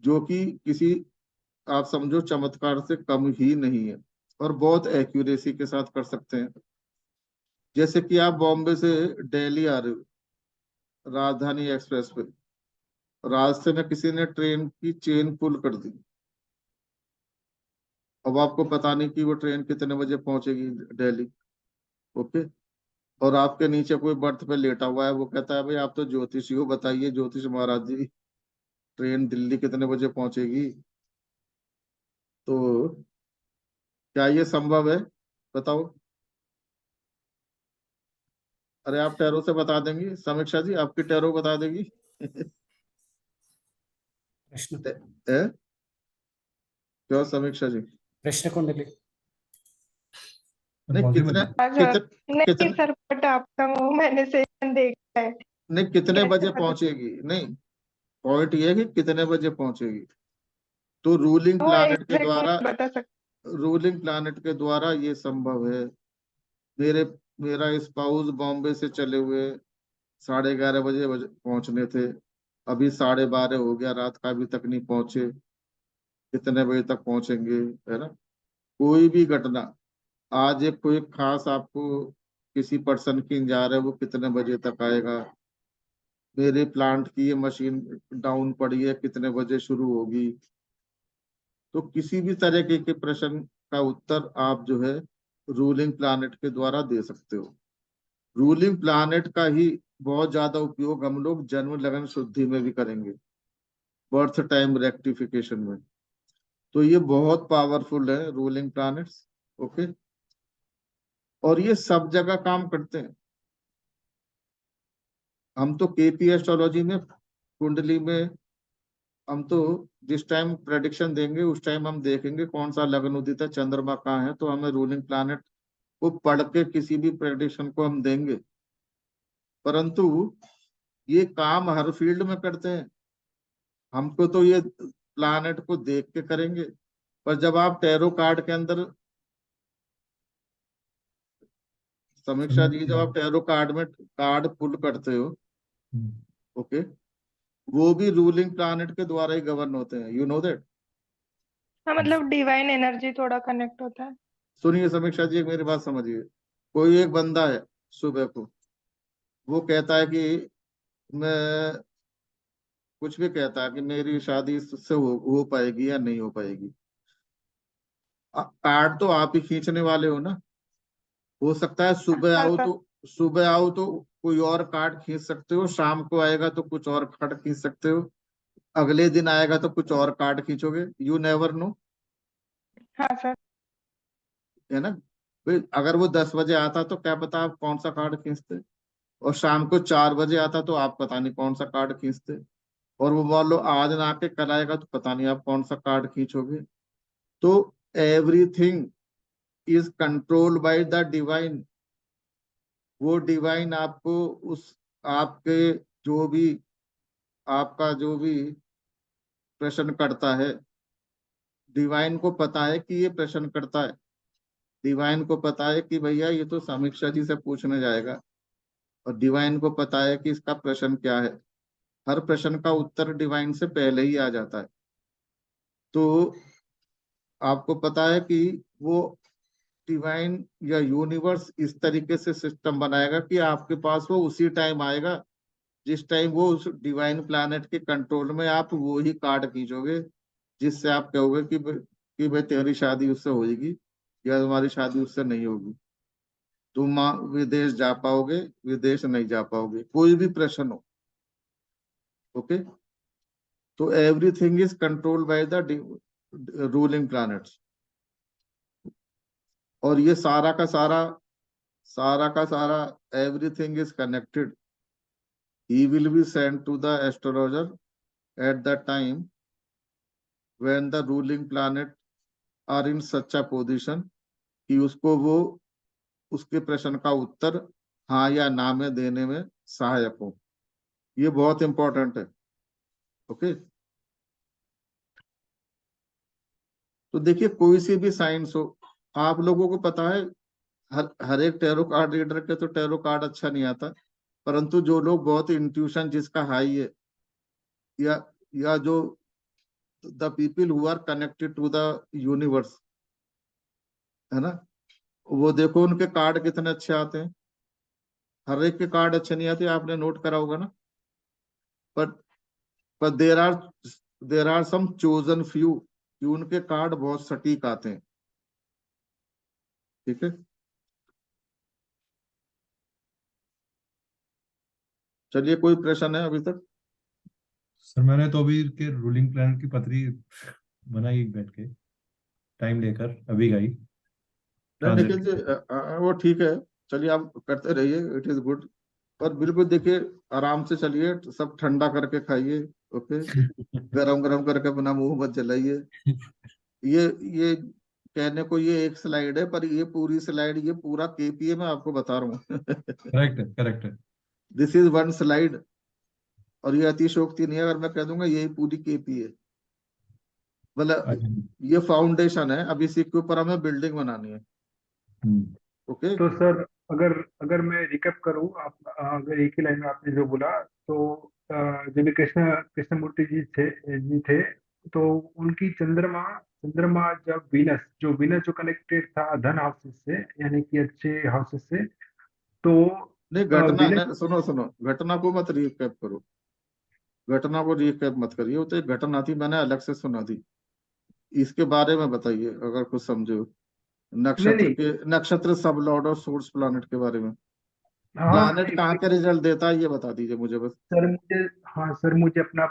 जो कि किसी, आप समझो, चमत्कार से कम ही नहीं है, और बहुत एक्यूरेसी के साथ कर सकते हैं। जैसे कि आप बॉम्बे से दिल्ली आ रहे हो राजधानी एक्सप्रेस पे, रास्ते में किसी ने ट्रेन की चेन पुल कर दी, अब आपको पता नहीं कि वो ट्रेन कितने बजे पहुंचेगी दिल्ली। ओके, और आपके नीचे कोई बर्थ पे लेटा हुआ है, वो कहता है भाई आप तो ज्योतिषी हो, बताइए ज्योतिष महाराज जी ट्रेन दिल्ली कितने बजे पहुंचेगी। तो क्या ये संभव है? बताओ। अरे आप टैरो से बता देंगी, समीक्षा जी आपकी टैरो बता देगी। प्रश्न है? क्यों समीक्षा जी? प्रश्न कुंडली नहीं पॉसिबल कितने है। हाँ सर, कितने नहीं कितने सर, बट आपका वो मैंने सेशन देखा है। नहीं कितने कैसे बजे पता? पहुंचेगी? नहीं, पॉइंट ये है कि कितने बजे पहुंचेगी। तो रूलिंग वो प्लानेट के एग्जैक्ट द्वारा, नहीं बता सकते। रूलिंग प्लानेट के द्वारा ये संभव है। मेरे मेरा स्पाउस बॉम्बे से चले हुए 11:30 बजे पहुंचने थे, अभी 12:30 हो गया रात का, अभी तक नहीं पहुंचे। कितने बजे तक पहुंचेंगे? है ना। कोई भी घटना, आज एक कोई खास आपको किसी पर्सन की इंतजार है, वो कितने बजे तक आएगा। मेरे प्लांट की ये मशीन डाउन पड़ी है, कितने बजे शुरू होगी। तो किसी भी तरह के प्रश्न का उत्तर आप जो है रूलिंग प्लानेट के द्वारा दे सकते हो। रूलिंग प्लानेट का ही बहुत ज्यादा उपयोग हम लोग जन्म लगन शुद्धि में भी करेंगे, बर्थ टाइम रेक्टिफिकेशन में। तो ये बहुत पावरफुल है रूलिंग प्लैनेट्स। ओके, और ये सब जगह काम करते हैं। हम तो केपी एस्ट्रोलॉजी में, कुंडली में, हम तो जिस टाइम प्रेडिक्शन देंगे उस टाइम हम देखेंगे कौन सा लग्न उदित है, चंद्रमा कहाँ है, तो हमें रूलिंग प्लैनेट को पढ़ के किसी भी प्रेडिक्शन को हम देंगे। परंतु ये काम हर फील्ड में करते हैं। हमको तो ये प्लैनेट को देख के करेंगे, पर जब आप टैरो कार्ड के अंदर, समीक्षा जी, जब आप टैरो कार्ड में कार्ड पुल करते हो, ओके, वो भी रूलिंग प्लैनेट के द्वारा ही गवर्न होते हैं, यू नो दैट। हाँ, मतलब डिवाइन एनर्जी थोड़ा कनेक्ट होता है। सुनिए समीक्षा जी, एक मेरी बात समझिए। कोई एक बंदा है सुबह को, वो कहता है कि मैं, कुछ भी कहता है कि मेरी शादी इससे हो पाएगी या नहीं हो पाएगी। कार्ड तो आप ही खींचने वाले हो ना। हो सकता है सुबह हाँ आओ सर। तो, सुबह आओ तो कोई और कार्ड खींच सकते हो, शाम को आएगा तो कुछ और कार्ड खींच सकते हो, अगले दिन आएगा तो कुछ और कार्ड खींचोगे, यू नेवर नो। हाँ सर। है ना। भाई अगर वो 10 बजे आता तो क्या पता आप कौन सा कार्ड खींचते, और शाम को 4 बजे आता तो आप पता नहीं कौन सा कार्ड खींचते, और वो मान लो आज ना आके कल आएगा तो पता नहीं आप कौन सा कार्ड खींचोगे। तो everything is controlled by the divine. वो डिवाइन आपको उस, आपके जो भी, आपका जो भी प्रश्न करता है, डिवाइन को पता है कि ये प्रश्न करता है। डिवाइन को पता है कि भैया ये तो समीक्षा जी से पूछने जाएगा, और डिवाइन को पता है कि इसका प्रश्न क्या है। हर प्रश्न का उत्तर डिवाइन से पहले ही आ जाता है। तो आपको पता है कि वो डिवाइन या यूनिवर्स इस तरीके से सिस्टम बनाएगा कि आपके पास वो उसी टाइम आएगा जिस टाइम वो उस डिवाइन प्लैनेट के कंट्रोल में, आप वो ही कार्ड खींचोगे जिससे आप कहोगे कि भाई तेरी शादी उससे होगी या तुम्हारी शादी उससे नहीं होगी। तुम विदेश जा पाओगे, विदेश नहीं जा पाओगे, कोई भी प्रश्न हो। ओके, तो everything is controlled by the ruling planets. और ये सारा का सारा, सारा का सारा, everything is connected. He will be sent to the astrologer at the time when the ruling planet are in such a position कि उसको वो, उसके प्रश्न का उत्तर हाँ या ना में देने में सहायक हो। ये बहुत इंपॉर्टेंट है। ओके, तो देखिए कोई सी भी साइंस हो, आप लोगों को पता है हर एक टैरो कार्ड रीडर के तो टैरो कार्ड अच्छा नहीं आता, परंतु जो लोग बहुत इंट्यूशन जिसका हाई है, या जो the people who are connected to the universe, है ना, वो देखो उनके कार्ड कितने अच्छे आते हैं। हर एक के कार्ड अच्छे नहीं आते, आपने नोट करा होगा ना। पर पर there are some chosen few कि उनके कार्ड बहुत सटीक आते हैं। ठीक है, चलिए कोई प्रश्न है अभी तक? सर मैंने तो अभी के रूलिंग प्लानेट की पतरी बनाई बैठ के, टाइम लेकर अभी गई। नहीं निखिल जी, वो ठीक है, चलिए आप करते रहिए, इट इज गुड। पर बिल्कुल देखिए, आराम से चलिए, सब ठंडा करके खाइए, ओके, गरम गरम करके अपना मुंह मत जलाइए। ये कहने को ये एक स्लाइड है, पर ये पूरी स्लाइड, ये पूरा केपीए मैं आपको बता रहा हूँ। करेक्ट है। दिस इज वन स्लाइड, और ये अतिशोक्ति नहीं है अगर मैं कह दूंगा यही पूरी केपीए, मतलब ये फाउंडेशन है, अब इसी के ऊपर हमें बिल्डिंग बनानी है। ओके, तो सर अगर अगर मैं रिकैप करूं, आप अगर एक ही लाइन में आपने जो बोला, तो जब कृष्णमूर्ति जी थे, तो उनकी चंद्रमा चंद्रमा जब वीनस जो कनेक्टेड था धन हाउसेस से, यानी कि अच्छे हाउसेस से, तो नहीं घटना वीनस, नहीं, सुनो, घटना को मत रिकैप करो, घटना को रिकैप मत करिए, वो तो एक घटना थी, मैंने अलग से सुना थी, इसके बारे में बताइए अगर कुछ समझे हो। नहीं, नक्षत्र सब लॉर्ड और सोर्स प्लानिट के बारे में। हाँ प्लानिट कहाँ के रिजल्ट देता है ये बता दीजिए मुझे बस। सर मुझे अपना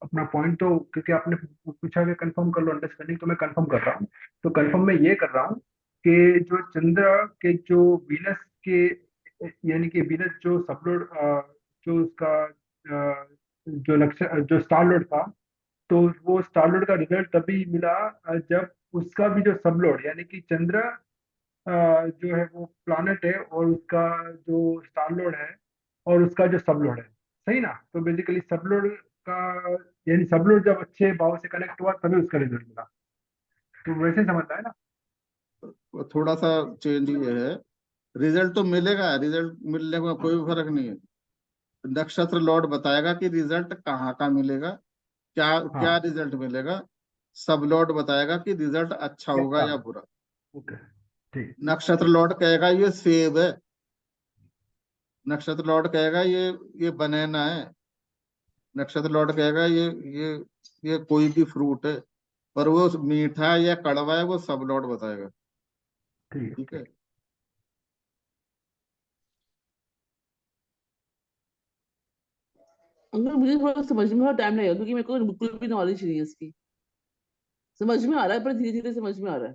अपना पॉइंट, तो क्योंकि आपने पूछा कि कंफर्म कर लो अंडरस्टैंडिंग, तो मैं कंफर्म कर रहा हूँ। तो कंफर्म मैं ये कर रहा हूँ कि जो चंद्र के जो वीनस के, यानी कि वीनस जो सबलोड, जो उसका जो नक्षत्र जो स्टार लोड था, तो वो स्टार लोड का रिजल्ट तभी मिला जब उसका भी जो सबलोड, यानी कि चंद्र जो है वो प्लानट है, और उसका जो स्टार लोड है, और उसका जो सबलोड है, सही ना? तो बेसिकली सबलोड का, यानी सबलोड जब अच्छे भाव से कनेक्ट हुआ तभी उसका रिजल्ट मिला। तो वैसे समझना है ना? थोड़ा सा चेंज ये है, रिजल्ट तो मिलेगा, रिजल्ट मिलने में कोई फर्क नहीं है, नक्षत्र लॉर्ड बताएगा कि रिजल्ट कहाँ का मिलेगा, क्या क्या हाँ, रिजल्ट मिलेगा, सब लॉर्ड बताएगा कि रिजल्ट अच्छा होगा या बुरा। ओके, ठीक। नक्षत्र लॉर्ड कहेगा ये सेब है, नक्षत्र लॉर्ड कहेगा ये बनाना है, नक्षत्र लॉर्ड कहेगा ये कोई भी फ्रूट है, पर वो मीठा है या कड़वा है वो सब लॉर्ड बताएगा। ठीक है, अंकल मुझे थोड़ा समझ में टाइम लगेगा, क्योंकि मेरे को बिल्कुल भी नॉलेज नहीं है इसकी। समझ में आ रहा है पर धीरे धीरे समझ में आ रहा है।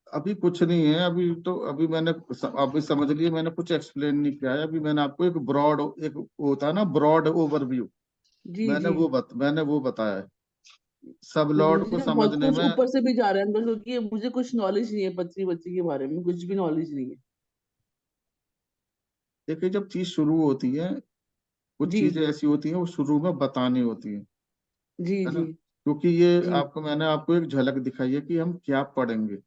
अभी कुछ नहीं है, अभी तो अभी समझ लिए, मैंने कुछ एक्सप्लेन नहीं किया है, अभी मैंने आपको एक होता है ना ब्रॉड ओवरव्यू, जी जी। मैंने वो बताया है, सब तो लॉर्ड को मुझे बहुत समझने कुछ में। ऊपर से भी जा रहा है अंकल, क्योंकि मुझे कुछ नॉलेज नहीं है पृथ्वी बच्ची के बारे में, कुछ भी नॉलेज नहीं है। देखिए जब चीज शुरू होती है, कुछ जी चीजें ऐसी होती हैं वो शुरू में बतानी होती है जी है ना, जी क्योंकि ये जी मैंने आपको एक झलक दिखाई है कि हम क्या पढ़ेंगे।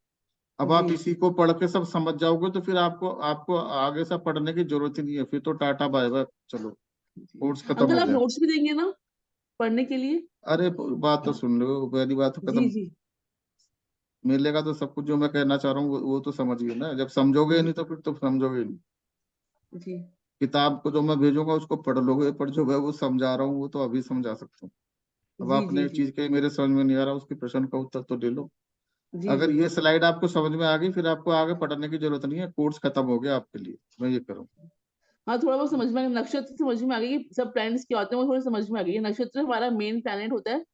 अब जी। आप इसी को पढ़ के सब समझ जाओगे तो फिर आपको आपको आगे से पढ़ने की जरूरत ही नहीं है, फिर तो टाटा बाय बाय, चलो कोर्स खत्म अंकल हो आप गया। नोट्स भी देंगे ना पढ़ने के लिए? अरे बात तो सुन लो, पहली बात तो जी खत्म, जी मिलेगा तो सब कुछ जो मैं कहना चाह रहा हूँ वो तो समझिए ना, जब समझोगे ही जी नहीं तो फिर तो समझोगे ही नहीं। जी किताब को जो मैं भेजूंगा उसको पढ़ लोगे, पर जो मैं वो समझा रहा हूँ वो तो अभी समझा सकता हूँ। अब जी आपने जी एक जी चीज कही मेरे समझ में नहीं आ रहा, उसके प्रश्न का उत्तर तो दे लो। जी अगर जी। ये स्लाइड आपको समझ में आ गई फिर आपको आगे पढ़ने की जरूरत नहीं है, कोर्स खत्म हो गया आपके लिए, मैं ये करूँ। हाँ थोड़ा बहुत समझ में आ गया, नक्षत्र समझ में आ गई कि सब प्लैनेट्स क्या होते हैं, वो थोड़ा समझ में आ गई। नक्षत्र हमारा मेन प्लैनेट होता है,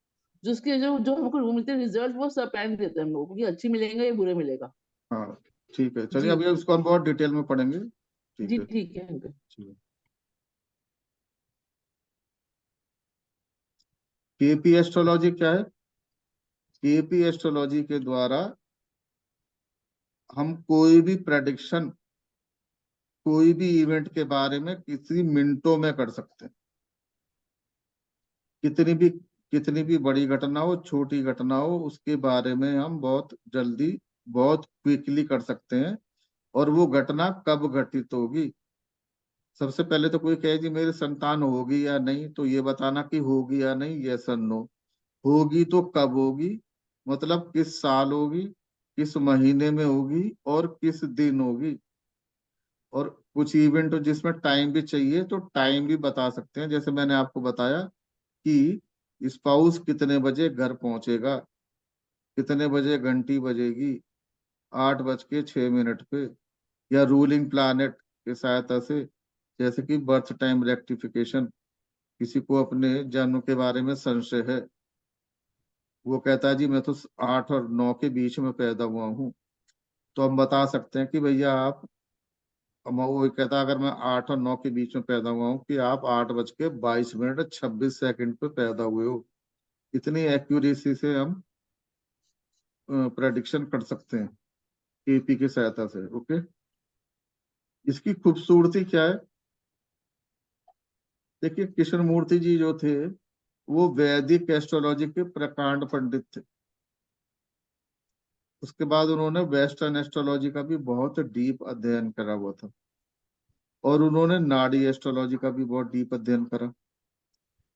जिसके जो जो हमको वो मिलते हैं रिजल्ट, वो सब प्लैनेट देते हैं हम लोगों को, कि अच्छी मिलेंगे या बुरे मिलेगा। हाँ ठीक है, चलिए जी अभी इसको हम बहुत डिटेल में पढ़ेंगे। ठीक जी है, ठीक है अंकल। चलिए। केपी एस्ट्रोलॉजी क्या है? केपी एस्ट्रोलॉजी के द्वारा हम कोई भी प्रेडिक्शन, कोई भी इवेंट के बारे में किसी मिनटों में कर सकते हैं, कितनी भी बड़ी घटना हो छोटी घटना हो उसके बारे में हम बहुत जल्दी, बहुत क्विकली कर सकते हैं, और वो घटना कब घटित होगी। सबसे पहले तो कोई कहे जी मेरी संतान होगी या नहीं, तो ये बताना कि होगी या नहीं, यस और नो। होगी तो कब होगी, मतलब किस साल होगी, किस महीने में होगी और किस दिन होगी। और कुछ इवेंट जिसमें टाइम भी चाहिए तो टाइम भी बता सकते हैं, जैसे मैंने आपको बताया कि स्पाउस कितने बजे घर पहुंचेगा, कितने बजे घंटी बजेगी, 8:06 पे, या रूलिंग प्लैनेट की सहायता से, जैसे कि बर्थ टाइम रेक्टिफिकेशन, किसी को अपने जन्म के बारे में संशय है, वो कहता है जी मैं तो 8 और 9 के बीच में पैदा हुआ हूँ, तो हम बता सकते हैं कि भैया आप, वो कहता अगर मैं 8 और 9 के बीच में पैदा हुआ हूँ कि आप 8:22 पे पैदा हुए हो। इतनी एक्यूरेसी से हम प्रेडिक्शन कर सकते हैं केपी की सहायता से। ओके, इसकी खूबसूरती क्या है? देखिए, कृष्णमूर्ति जी जो थे वो वैदिक एस्ट्रोलॉजी के प्रकांड पंडित थे। उसके बाद उन्होंने वेस्टर्न एस्ट्रोलॉजी का भी बहुत डीप अध्ययन करा हुआ था, और उन्होंने नाड़ी एस्ट्रोलॉजी का भी बहुत डीप अध्ययन करा।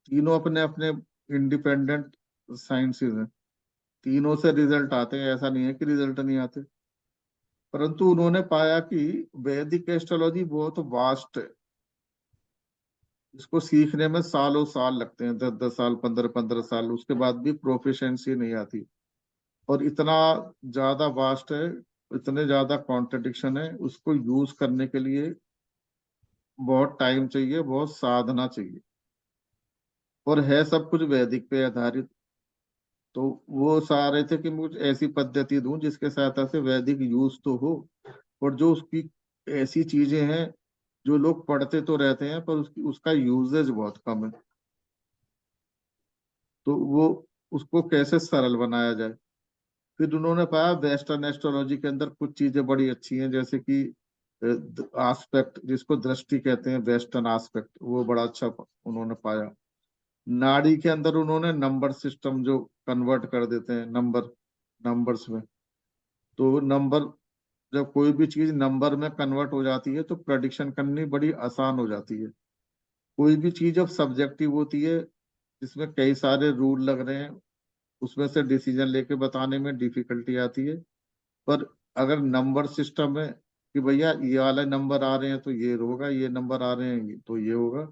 तीनों अपने अपने इंडिपेंडेंट साइंसेज हैं, तीनों से रिजल्ट आते हैं, ऐसा नहीं है कि रिजल्ट नहीं आते। परंतु उन्होंने पाया कि वैदिक एस्ट्रोलॉजी बहुत वास्ट है, इसको सीखने में सालों साल लगते हैं, 10-10 साल, 15-15 साल, उसके बाद भी प्रोफिशिएंसी नहीं आती। और इतना ज्यादा वास्ट है, इतने ज्यादा कॉन्ट्रडिक्शन है, उसको यूज करने के लिए बहुत टाइम चाहिए, बहुत साधना चाहिए, और है सब कुछ वैदिक पे आधारित। तो वो चाह रहे थे कि मुझे ऐसी पद्धति दूं जिसके सहायता से वैदिक यूज तो हो, और जो उसकी ऐसी चीजें हैं जो लोग पढ़ते तो रहते हैं पर उसका यूजेज बहुत कम है, तो वो उसको कैसे सरल बनाया जाए। फिर उन्होंने पाया वेस्टर्न एस्ट्रोलॉजी के अंदर कुछ चीजें बड़ी अच्छी हैं, जैसे कि आस्पेक्ट, जिसको दृष्टि कहते हैं, वेस्टर्न आस्पेक्ट, वो बड़ा अच्छा उन्होंने पाया। नाड़ी के अंदर उन्होंने नंबर सिस्टम जो कन्वर्ट कर देते हैं नंबर्स में, तो नंबर, जब कोई भी चीज नंबर में कन्वर्ट हो जाती है तो प्रेडिक्शन करनी बड़ी आसान हो जाती है। कोई भी चीज जब सब्जेक्टिव होती है, जिसमें कई सारे रूल लग रहे हैं, उसमें से डिसीजन लेके बताने में डिफिकल्टी आती है। पर अगर नंबर सिस्टम है कि भैया ये वाले नंबर आ रहे हैं तो ये होगा, ये नंबर आ रहे हैं तो ये होगा,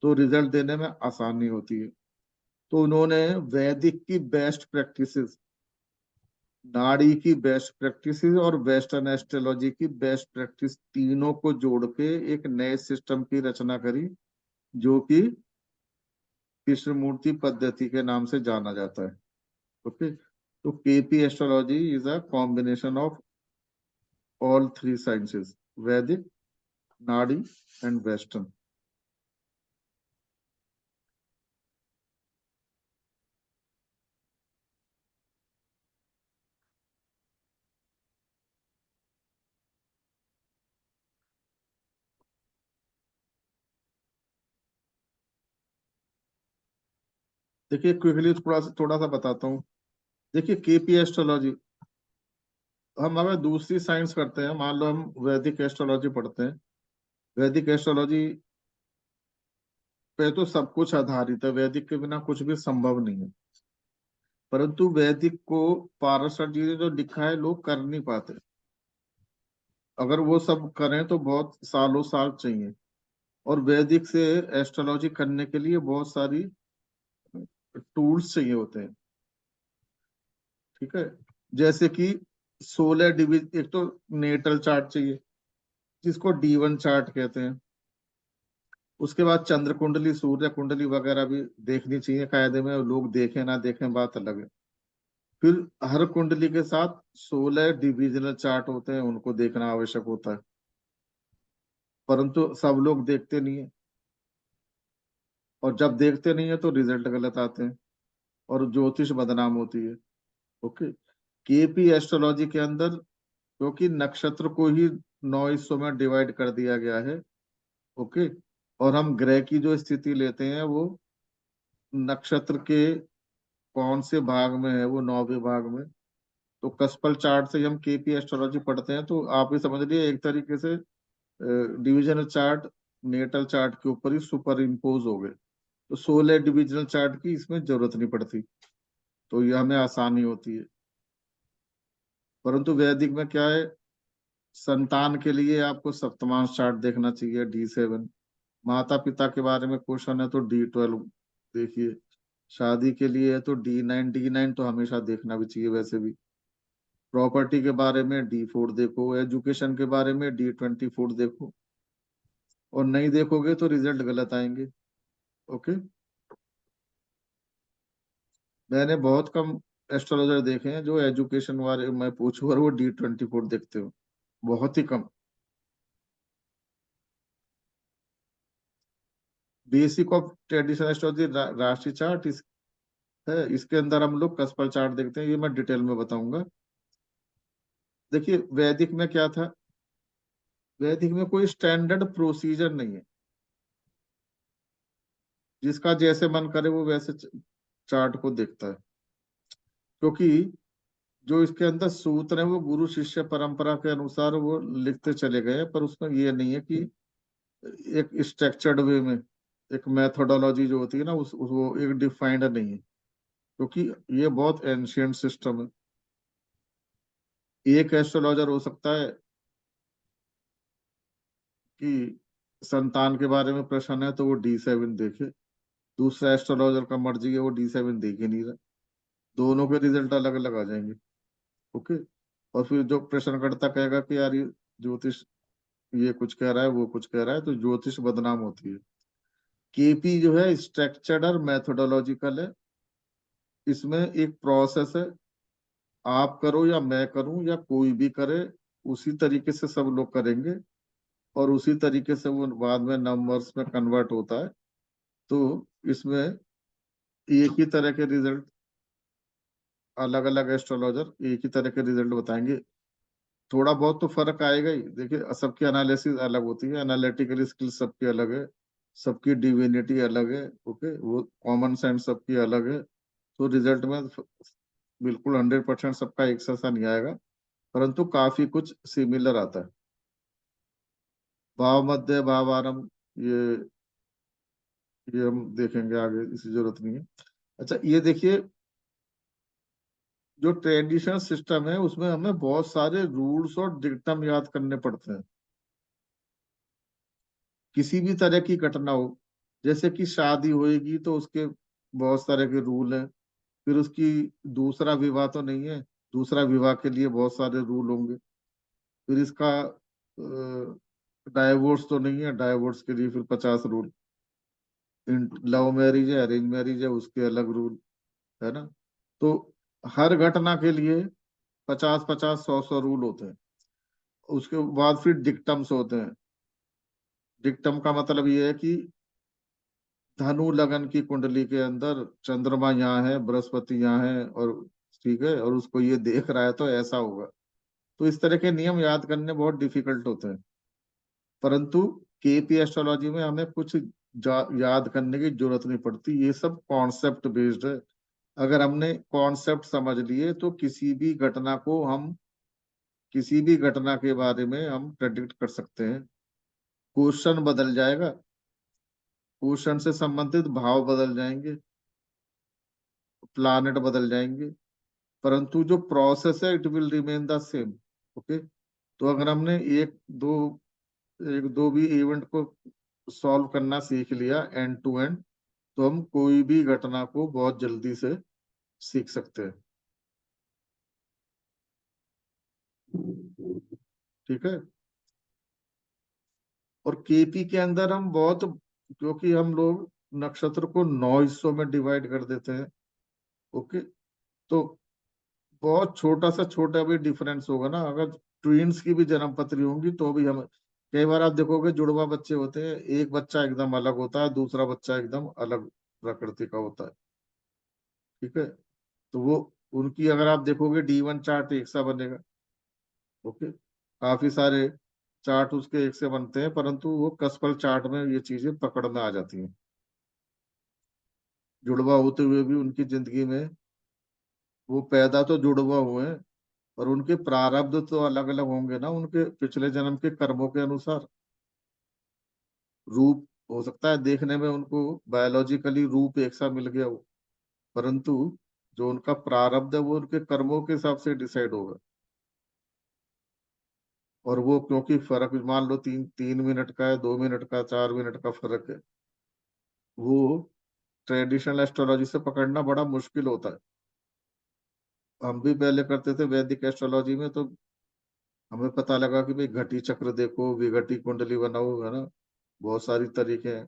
तो रिजल्ट देने में आसानी होती है। तो उन्होंने वैदिक की बेस्ट प्रैक्टिसेस, नाड़ी की बेस्ट प्रैक्टिसेस और वेस्टर्न एस्ट्रोलॉजी की बेस्ट प्रैक्टिस, तीनों को जोड़ के एक नए सिस्टम की रचना करी, जो कि कृष्णमूर्ति पद्धति के नाम से जाना जाता है। ओके, तो KP astrology is a combination of all three sciences, वैदिक, नाड़ी एंड वेस्टर्न। देखिए, क्विकली थोड़ा सा बताता हूँ। देखिए, केपी एस्ट्रोलॉजी, हम अगर दूसरी साइंस करते हैं, मान लो हम वैदिक एस्ट्रोलॉजी पढ़ते हैं, वैदिक एस्ट्रोलॉजी पे तो सब कुछ आधारित है, वैदिक के बिना कुछ भी संभव नहीं है। परंतु वैदिक को पाराशर जी ने जो लिखा है लोग कर नहीं पाते, अगर वो सब करें तो बहुत सालों साल चाहिए, और वैदिक से एस्ट्रोलॉजी करने के लिए बहुत सारी टूल्स चाहिए होते हैं। ठीक है, जैसे कि 16 डिविजन, एक तो नेटल चार्ट चाहिए जिसको D1 चार्ट कहते हैं। उसके बाद चंद्र कुंडली, सूर्य कुंडली वगैरह भी देखनी चाहिए कायदे में, लोग देखें ना देखें बात अलग है। फिर हर कुंडली के साथ 16 डिविजनल चार्ट होते हैं, उनको देखना आवश्यक होता है, परंतु सब लोग देखते नहीं है, और जब देखते नहीं है तो रिजल्ट गलत आते हैं और ज्योतिष बदनाम होती है। ओके, केपी एस्ट्रोलॉजी के अंदर क्योंकि नक्षत्र को ही 9 हिस्सों में डिवाइड कर दिया गया है। ओके, और हम ग्रह की जो स्थिति लेते हैं वो नक्षत्र के कौन से भाग में है, वो 9वें भाग में। तो कस्पल चार्ट से हम केपी एस्ट्रोलॉजी पढ़ते हैं, तो आप ये समझ लिए एक तरीके से डिविजनल चार्ट नेटल चार्ट के ऊपर ही सुपर इम्पोज हो गए, तो 16 डिविजनल चार्ट की इसमें जरूरत नहीं पड़ती, तो ये हमें आसानी होती है। परंतु वैदिक में क्या है, संतान के लिए आपको सप्तमांश चार्ट देखना चाहिए, D7। माता पिता के बारे में क्वेश्चन है तो D12 देखिए। शादी के लिए है तो D9 तो हमेशा देखना भी चाहिए वैसे भी। प्रॉपर्टी के बारे में D4 देखो, एजुकेशन के बारे में D24 देखो, और नहीं देखोगे तो रिजल्ट गलत आएंगे। ओके, मैंने बहुत कम एस्ट्रोलॉजर देखे हैं जो एजुकेशन वाले मैं पूछूं और वो D24 देखते हो, बहुत ही कम। बेसिक ऑफ ट्रेडिशनल एस्ट्रोलॉजी राशि चार्ट है, इसके अंदर हम लोग कस्पर चार्ट देखते हैं, ये मैं डिटेल में बताऊंगा। देखिए वैदिक में क्या था, वैदिक में कोई स्टैंडर्ड प्रोसीजर नहीं है, जिसका जैसे मन करे वो वैसे चार्ट को देखता है, क्योंकि जो इसके अंदर सूत्र है वो गुरु शिष्य परंपरा के अनुसार वो लिखते चले गए, पर उसमें ये नहीं है कि एक स्ट्रक्चर्ड वे में एक मेथोडोलॉजी जो होती है ना वो एक डिफाइंड नहीं है, क्योंकि ये बहुत एंशियंट सिस्टम है। एक एस्ट्रोलॉजर हो सकता है कि संतान के बारे में प्रश्न है तो वो D7 देखे, दूसरा एस्ट्रोलॉजर का मर्जी है वो D7 देख ही नहीं रहा, दोनों के रिजल्ट अलग अलग आ जाएंगे। ओके, और फिर जो प्रश्नकर्ता कहेगा कि यार ये ज्योतिष ये कुछ कह रहा है वो कुछ कह रहा है, तो ज्योतिष बदनाम होती है। केपी जो है स्ट्रक्चर्ड और मैथोडोलॉजिकल है, इसमें एक प्रोसेस है, आप करो या मैं करूं या कोई भी करे उसी तरीके से सब लोग करेंगे और उसी तरीके से वो बाद में नंबर्स में कन्वर्ट होता है। तो इसमें एक ही तरह के रिजल्ट, अलग अलग एस्ट्रोलॉजर एक ही तरह के रिजल्ट बताएंगे, थोड़ा बहुत तो फर्क आएगा ही। देखिए सबकी एनालिसिस अलग होती है, एनालिटिकल स्किल सबकी अलग है, सबकी डिविनिटी अलग है। ओके, वो कॉमन सेंस सबकी अलग है, तो रिजल्ट में बिल्कुल 100% सबका एक सा नहीं आएगा, परंतु काफी कुछ सिमिलर आता है। भाव मध्य भाव आरंभ ये हम देखेंगे आगे, इसकी जरूरत नहीं है। अच्छा ये देखिए, जो ट्रेडिशनल सिस्टम है उसमें हमें बहुत सारे रूल्स और डिक्टम याद करने पड़ते हैं। किसी भी तरह की घटना हो, जैसे कि शादी होएगी तो उसके बहुत सारे के रूल हैं, फिर उसकी दूसरा विवाह तो नहीं है, दूसरा विवाह के लिए बहुत सारे रूल होंगे, फिर इसका डाइवोर्स तो नहीं है, डाइवोर्स के लिए फिर 50 रूल, लव मैरिज है अरेंज मैरिज है उसके अलग रूल है ना। तो हर घटना के लिए 50-50 100-100 रूल होते हैं। उसके बाद फिर डिक्टम्स होते हैं। डिक्टम का मतलब ये है कि धनु लगन की कुंडली के अंदर चंद्रमा यहाँ है, बृहस्पति यहाँ है, और ठीक है, और उसको ये देख रहा है तो ऐसा होगा। तो इस तरह के नियम याद करने बहुत डिफिकल्ट होते हैं, परंतु केपी एस्ट्रोलॉजी में हमें कुछ याद करने की जरूरत नहीं पड़ती, ये सब कॉन्सेप्ट बेस्ड है। अगर हमने कॉन्सेप्ट समझ लिए तो किसी भी घटना को हम, किसी भी घटना के बारे में हम प्रेडिक्ट कर सकते हैं। क्वेश्चन बदल जाएगा, क्वेश्चन से संबंधित भाव बदल जाएंगे, प्लानेट बदल जाएंगे, परंतु जो प्रोसेस है it will remain the same. Okay, तो अगर हमने एक दो भी इवेंट को सॉल्व करना सीख लिया एंड टू एंड, तो हम कोई भी घटना को बहुत जल्दी से सीख सकते हैं। ठीक है, और केपी के अंदर हम बहुत, क्योंकि हम लोग नक्षत्र को 9 हिस्सों में डिवाइड कर देते हैं। ओके, तो बहुत छोटा सा छोटा भी डिफरेंस होगा ना, अगर ट्विंस की भी जन्म पत्री होंगी तो भी हम, कई बार आप देखोगे जुड़वा बच्चे होते हैं, एक बच्चा एकदम अलग होता है, दूसरा बच्चा एकदम अलग प्रकृति का होता है। ठीक है, तो वो उनकी अगर आप देखोगे D1 चार्ट एक सा बनेगा। ओके, काफी सारे चार्ट उसके एक से बनते हैं, परंतु वो कस्पल चार्ट में ये चीजें पकड़ में आ जाती हैं। जुड़वा होते हुए भी उनकी जिंदगी में वो पैदा तो जुड़वा हुए हैं, और उनके प्रारब्ध तो अलग अलग होंगे ना, उनके पिछले जन्म के कर्मों के अनुसार। रूप हो सकता है देखने में उनको बायोलॉजिकली रूप एक सा मिल गया हो, परंतु जो उनका प्रारब्ध है वो उनके कर्मों के हिसाब से डिसाइड होगा। और वो क्योंकि फर्क मान लो 3 मिनट का है, 2 मिनट का, 4 मिनट का फर्क है, वो ट्रेडिशनल एस्ट्रोलॉजी से पकड़ना बड़ा मुश्किल होता है। हम भी पहले करते थे वैदिक एस्ट्रोलॉजी में, तो हमें पता लगा कि भाई घटी चक्र देखो, विघटी कुंडली बनाओ, है ना, बहुत सारी तरीके हैं,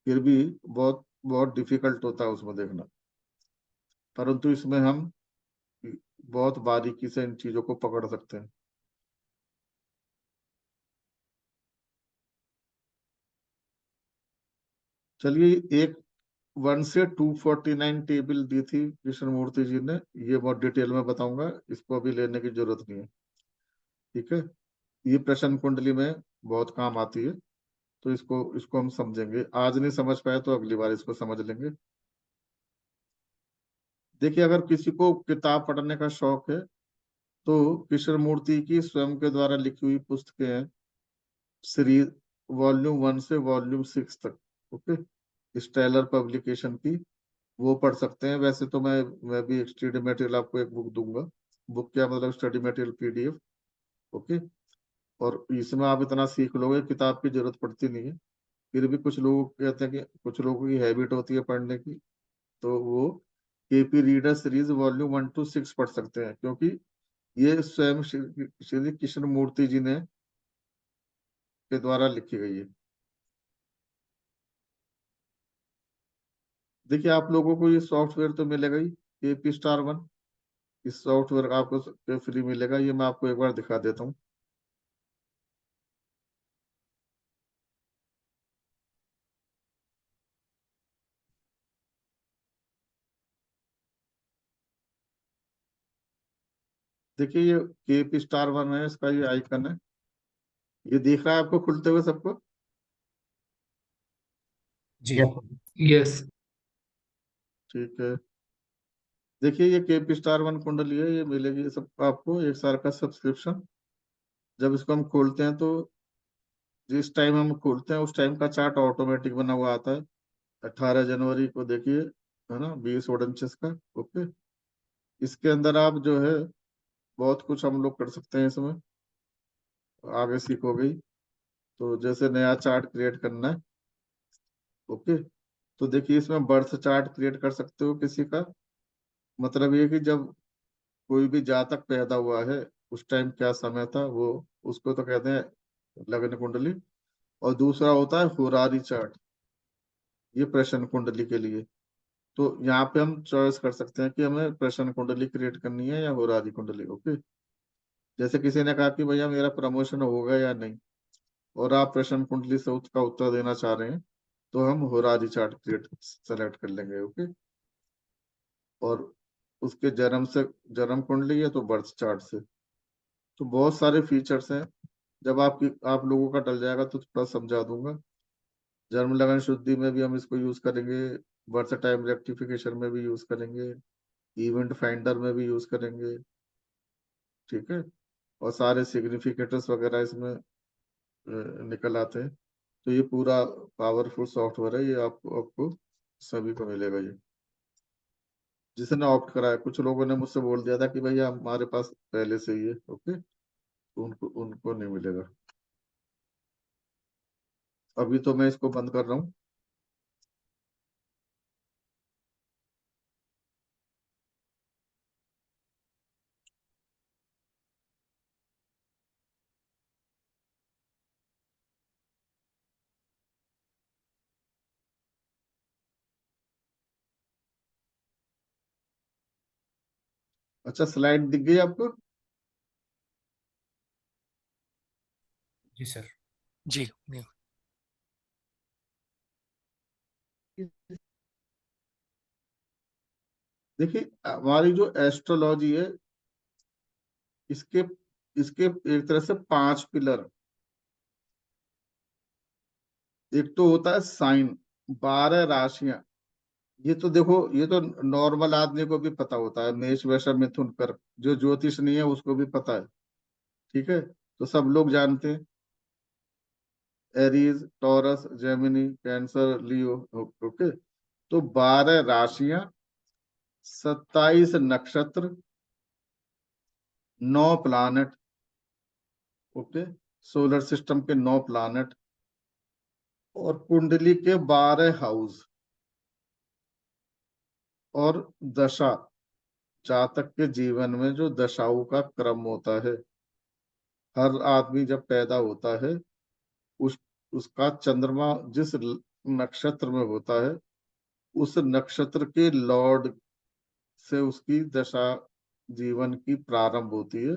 फिर भी बहुत बहुत डिफिकल्ट होता है उसमें देखना। परंतु इसमें हम बहुत बारीकी से इन चीजों को पकड़ सकते हैं। चलिए, एक 1 से 249 टेबल दी थी कृष्णमूर्ति जी ने, ये बहुत डिटेल में बताऊंगा, इसको अभी लेने की जरूरत नहीं है। ठीक है, ये प्रश्न कुंडली में बहुत काम आती है, तो इसको हम समझेंगे। आज नहीं समझ पाए तो अगली बार इसको समझ लेंगे। देखिए, अगर किसी को किताब पढ़ने का शौक है तो कृष्णमूर्ति की स्वयं के द्वारा लिखी हुई पुस्तकें हैं, सीरीज वॉल्यूम 1 से वॉल्यूम 6 तक, ओके, स्टेलर पब्लिकेशन की, वो पढ़ सकते हैं। वैसे तो मैं भी स्टडी मटेरियल आपको एक बुक दूंगा। बुक क्या मतलब? Study material PDF, okay. और इसमें आप इतना सीख लोगे, किताब की जरूरत पड़ती नहीं है। फिर भी कुछ लोग कहते हैं कि कुछ लोगों की हैबिट होती है पढ़ने की, तो वो KP reader series volume 1 to 6 पढ़ सकते हैं, क्योंकि ये स्वयं श्री कृष्णमूर्ति जी ने के द्वारा लिखी गई है। देखिए, आप लोगों को ये सॉफ्टवेयर तो मिलेगा ही, KP Star 1, इस सॉफ्टवेयर आपको फ्री मिलेगा। ये मैं आपको एक बार दिखा देता हूँ। देखिए, ये KP Star 1 है, इसका ये आइकन है, ये दिख रहा है आपको खुलते हुए सबको? जी यस ठीक है, देखिए ये KP Star 1 कुंडली है, ये मिलेगी सबको आपको 1 साल का सब्सक्रिप्शन। जब इसको हम खोलते हैं तो जिस टाइम हम खोलते हैं उस टाइम का चार्ट ऑटोमेटिक बना हुआ आता है। 18 जनवरी को देखिए, है ना, 20 का, ओके। इसके अंदर आप जो है बहुत कुछ हम लोग कर सकते हैं इसमें, आगे सीखोगे ही। तो जैसे नया चार्ट क्रिएट करना है, ओके, तो देखिए इसमें बर्थ चार्ट क्रिएट कर सकते हो किसी का। मतलब ये कि जब कोई भी जातक पैदा हुआ है उस टाइम क्या समय था, वो उसको तो कहते हैं लग्न कुंडली। और दूसरा होता है होरारी चार्ट, ये प्रश्न कुंडली के लिए। तो यहाँ पे हम चॉइस कर सकते हैं कि हमें प्रश्न कुंडली क्रिएट करनी है या होरारी कुंडली, ओके। जैसे किसी ने कहा कि भैया मेरा प्रमोशन होगा या नहीं, और आप प्रश्न कुंडली से उसका उत्तर देना चाह रहे हैं, तो हम होरारी चार्ट क्रिएट सेलेक्ट कर लेंगे, ओके। और उसके जन्म कुंडली है तो बर्थ चार्ट से। तो बहुत सारे फीचर्स हैं, जब आप लोगों का डल जाएगा तो थोड़ा समझा दूंगा। जन्म लगन शुद्धि में भी हम इसको यूज करेंगे, बर्थ टाइम रेक्टिफिकेशन में भी यूज करेंगे, इवेंट फाइंडर में भी यूज करेंगे, ठीक है। और सारे सिग्निफिकेटर्स वगैरह इसमें निकल आते हैं। तो ये पूरा पावरफुल सॉफ्टवेयर है, ये आपको सभी को मिलेगा। ये जिसने ऑप्ट करा है, कुछ लोगों ने मुझसे बोल दिया था कि भैया हमारे पास पहले से ही है, ओके, तो उनको नहीं मिलेगा। अभी तो मैं इसको बंद कर रहा हूँ। अच्छा, स्लाइड दिख गई आपको? जी सर। जी देखिए, हमारी जो एस्ट्रोलॉजी है, इसके इसके एक तरह से 5 पिलर। एक तो होता है साइन, 12 राशियां। ये तो देखो, ये तो नॉर्मल आदमी को भी पता होता है, मेष वृषभ मिथुन कर्क, जो ज्योतिष नहीं है उसको भी पता है, ठीक है, तो सब लोग जानते हैं। एरीज, टॉरस, जेमिनी, कैंसर, लियो, ओके। तो 12 राशियां, 27 नक्षत्र, 9 प्लानट, ओके, सोलर सिस्टम के 9 प्लानट, और कुंडली के 12 हाउस, और दशा, जातक के जीवन में जो दशाओं का क्रम होता है। हर आदमी जब पैदा होता है, उस उसका चंद्रमा जिस नक्षत्र में होता है, उस नक्षत्र के लॉर्ड से उसकी दशा जीवन की प्रारंभ होती है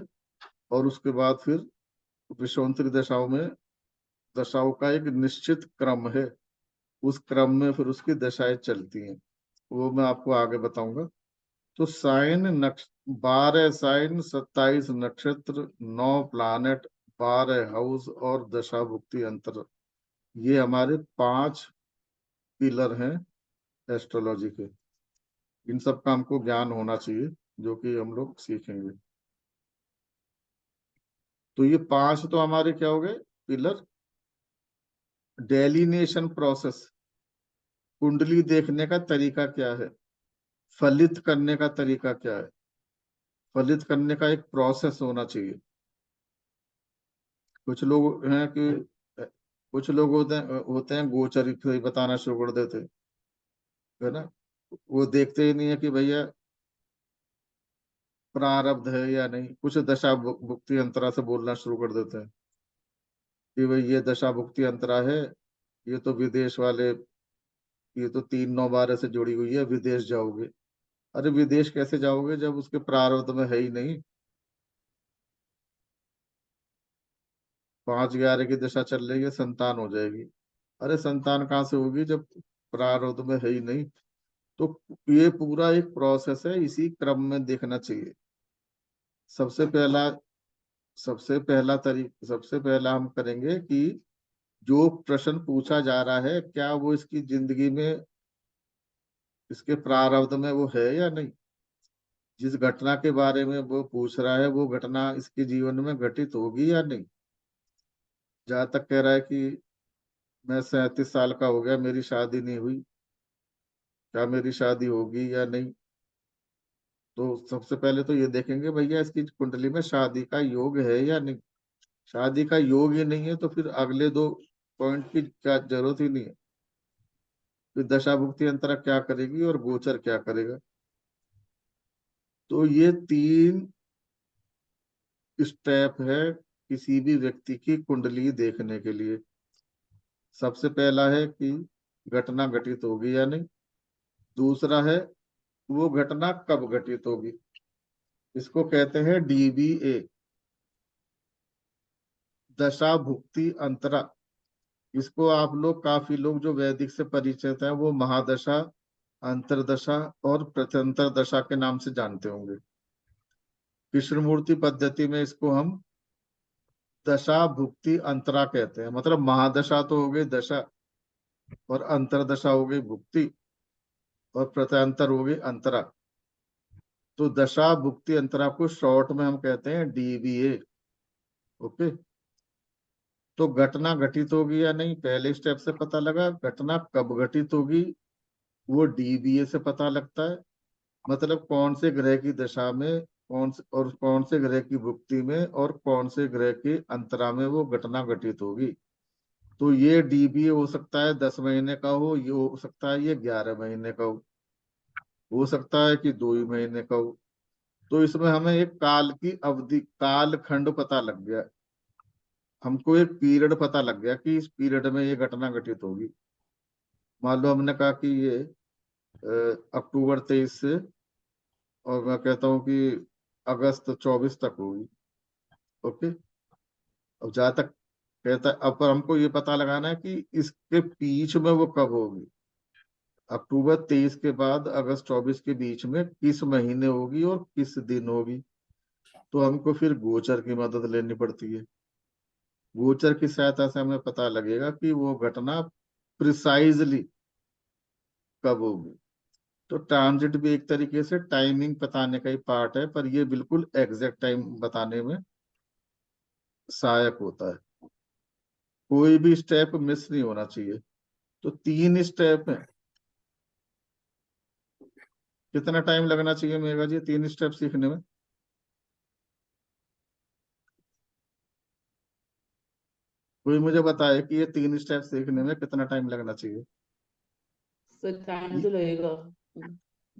और उसके बाद फिर विषांतरी दशाओं का एक निश्चित क्रम है, उस क्रम में फिर उसकी दशाएं चलती हैं, वो मैं आपको आगे बताऊंगा। तो 12 साइन, 27 नक्षत्र, 9 प्लैनेट, 12 हाउस और दशा भुक्ति अंतर, ये हमारे 5 पिलर हैं एस्ट्रोलॉजी के। इन सब का हमको ज्ञान होना चाहिए, जो कि हम लोग सीखेंगे। तो ये 5 तो हमारे क्या हो गए पिलर। डेलिनेशन प्रोसेस, कुंडली देखने का तरीका क्या है, फलित करने का तरीका क्या है, फलित करने का एक प्रोसेस होना चाहिए। कुछ लोग हैं कि कुछ लोग होते हैं गोचर ही बताना शुरू कर देते है ना, वो देखते ही नहीं है कि भैया प्रारब्ध है या नहीं, कुछ दशा भुक्ति अंतरा से बोलना शुरू कर देते हैं कि भाई ये दशा भुक्ति अंतरा है, ये तो विदेश वाले, ये तो 3-9-12 से जुड़ी हुई है, विदेश जाओगे। अरे विदेश कैसे जाओगे जब उसके प्रारब्ध में है ही नहीं। 5-11 की दशा चल रही है, संतान हो जाएगी। अरे संतान कहाँ से होगी जब प्रारब्ध में है ही नहीं। तो ये पूरा एक प्रोसेस है, इसी क्रम में देखना चाहिए। सबसे पहला हम करेंगे कि जो प्रश्न पूछा जा रहा है क्या वो इसकी जिंदगी में, इसके प्रारब्ध में वो है या नहीं। जिस घटना के बारे में वो पूछ रहा है वो घटना इसके जीवन में घटित होगी या नहीं। जहां तक कह रहा है कि मैं 37 साल का हो गया, मेरी शादी नहीं हुई, क्या मेरी शादी होगी या नहीं। तो सबसे पहले तो ये देखेंगे भैया इसकी कुंडली में शादी का योग है या नहीं। शादी का योग ही नहीं है तो फिर अगले 2 पॉइंट की क्या जरूरत ही नहीं है। फिर दशा भुक्ति अंतरा क्या करेगी और गोचर क्या करेगा। तो ये 3 स्टेप है किसी भी व्यक्ति की कुंडली देखने के लिए। सबसे पहला है कि घटना घटित होगी या नहीं। दूसरा है वो घटना कब घटित होगी, इसको कहते हैं DBA, दशा भुक्ति अंतरा। इसको आप लोग, काफी लोग जो वैदिक से परिचित हैं, वो महादशा, अंतरदशा और प्रत्यंतर दशा के नाम से जानते होंगे। कृष्णमूर्ति पद्धति में इसको हम दशा भुक्ति अंतरा कहते हैं। मतलब महादशा तो हो गई दशा, और अंतरदशा हो गई भुक्ति, और प्रत्यंतर हो गई अंतरा। तो दशा भुक्ति अंतरा को शॉर्ट में हम कहते हैं DBA। ओके, तो घटना घटित होगी या नहीं पहले स्टेप से पता लगा। घटना कब घटित होगी वो DBA से पता लगता है। मतलब कौन से ग्रह की दशा में, कौन से ग्रह की भुक्ति में और कौन से ग्रह के अंतरा में वो घटना घटित होगी। तो ये DBA हो सकता है 10 महीने का हो, ये हो सकता है ये 11 महीने का हो सकता है कि 2 ही महीने का हो। तो इसमें हमें एक काल की अवधि, काल खंड पता लग गया, हमको एक पीरियड पता लग गया कि इस पीरियड में ये घटना घटित होगी। मान लो हमने कहा कि ये अक्टूबर 23 से, और मैं कहता हूँ कि अगस्त 24 तक होगी। ओके, अब जहां तक कहता है, अब हमको ये पता लगाना है कि इसके बीच में वो कब होगी। अक्टूबर 23 के बाद अगस्त 24 के बीच में किस महीने होगी और किस दिन होगी। तो हमको फिर गोचर की मदद लेनी पड़ती है। गोचर की सहायता से हमें पता लगेगा कि वो घटना प्रिसाइजली कब होगी। तो ट्रांजिट भी एक तरीके से टाइमिंग बताने का ही पार्ट है, पर ये बिल्कुल एग्जैक्ट टाइम बताने में सहायक होता है। कोई भी स्टेप मिस नहीं होना चाहिए। तो 3 स्टेप है। कितना टाइम लगना चाहिए मेघा जी 3 स्टेप सीखने में। कोई मुझे बताए कि ये 3 स्टेप सीखने में कितना टाइम लगना चाहिए। सर टाइम तो लगेगा।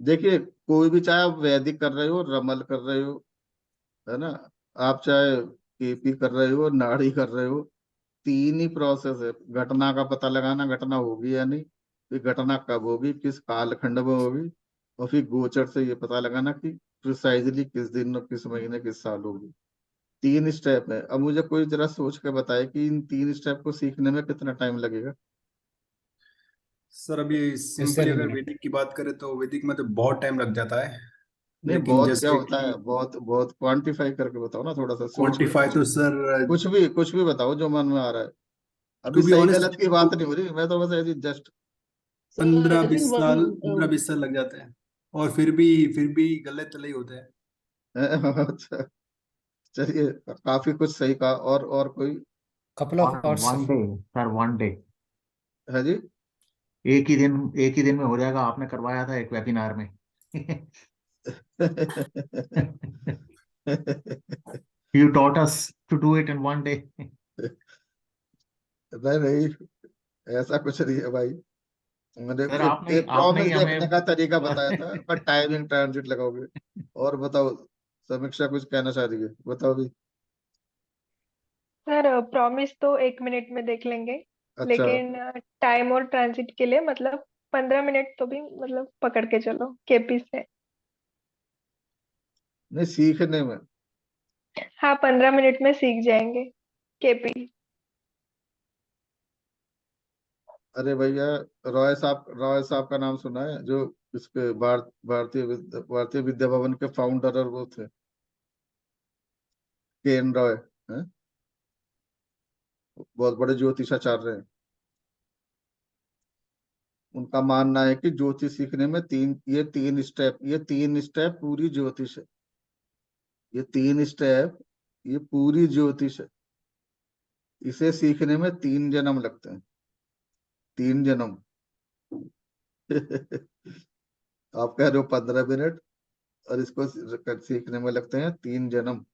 देखिए, कोई भी, चाहे आप वैदिक कर रहे हो, रमल कर रहे हो, है ना, आप चाहे केपी कर रहे हो, नाड़ी कर रहे हो, 3 ही प्रोसेस है। घटना का पता लगाना, घटना होगी या नहीं, फिर घटना कब होगी, किस कालखंड में होगी, और फिर गोचर से ये पता लगाना कि प्रिसाइजली किस दिन और किस महीने किस साल होगी। 3 स्टेप है। अब मुझे कोई जरा सोच के बताए कि इन 3 स्टेप को सीखने में कितना टाइम लगेगा। सर अभी सिंपली अगर वैदिक की बात करें तो वैदिक में तो बहुत टाइम लग जाता है, नहीं, लेकिन बहुत क्या जैसे होता है, कि बहुत बहुत क्वांटिफाई करके बताओ ना, थोड़ा सा सोच के क्वांटिफाई तो सर कुछ भी बताओ जो मन में आ रहा है। टू अभी बी सही ऑनेस्ट गलत की बात नहीं हो रही, मैं तो बस ऐसी जस्ट सर आई 15-20 थिंक साल 15-20 साल लग जाते हैं, और फिर भी गले तले ही होते हैं। अच्छा, चलिए, काफी कुछ सही कहा। और कोई couple of hours, one sir. Day sir, one day, है जी? एक ही दिन में हो जाएगा। आपने करवाया था एक वेबिनार में। You taught us to do it in one day. नहीं, ऐसा कुछ नहीं है भाई। मैंने सर एक आपने प्रॉमिस ही देखने का तरीका हमें बताया था, पर टाइमिंग ट्रांजिट लगाओगे। और बताओ, समीक्षा कुछ कहना चाह रही है, बताओ भी। सर प्रॉमिस तो 1 मिनट में देख लेंगे, अच्छा, लेकिन टाइम और ट्रांजिट के लिए मतलब 15 मिनट तो भी मतलब पकड़ के चलो केपी से। नहीं सीखने में। हाँ, 15 मिनट में सीख जाएंगे केपी। अरे भैया, रॉय साहब का नाम सुना है, जो इसके भारतीय विद्या भवन के फाउंडर और वो थे, के एन रॉय हैं? बहुत बड़े ज्योतिषाचार्य हैं। उनका मानना है कि ज्योतिष सीखने में ये तीन स्टेप पूरी ज्योतिष है। ये पूरी ज्योतिष है। इसे सीखने में 3 जन्म लगते हैं, 3 जन्म। आप कह रहे हो 15 मिनट, और इसको सीखने में लगते हैं 3 जन्म।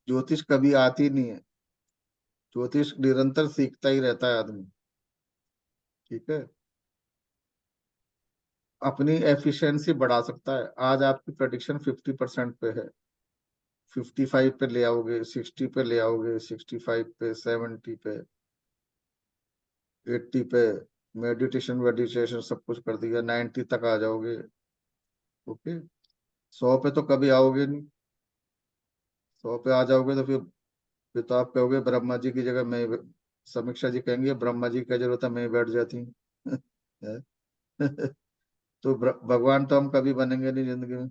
ज्योतिष कभी आती नहीं है, ज्योतिष निरंतर सीखता ही रहता है आदमी। ठीक है, अपनी एफिशिएंसी बढ़ा सकता है। आज आपकी प्रेडिक्शन 50% पे है, 55 पे ले आओगे, 60 पे ले आओगे, 65 पे, 70 पे, 80 पे, मेडिटेशन सब कुछ कर दिया, 90 तक आ जाओगे। ओके, 100 पे तो कभी आओगे नहीं। 100 पे आ जाओगे तो फिर तो आप कहोगे ब्रह्मा जी की जगह मैं, समीक्षा जी कहेंगे ब्रह्मा जी की जरूरत है, मैं ही बैठ जाती हूँ। तो भगवान तो हम कभी बनेंगे नहीं जिंदगी में।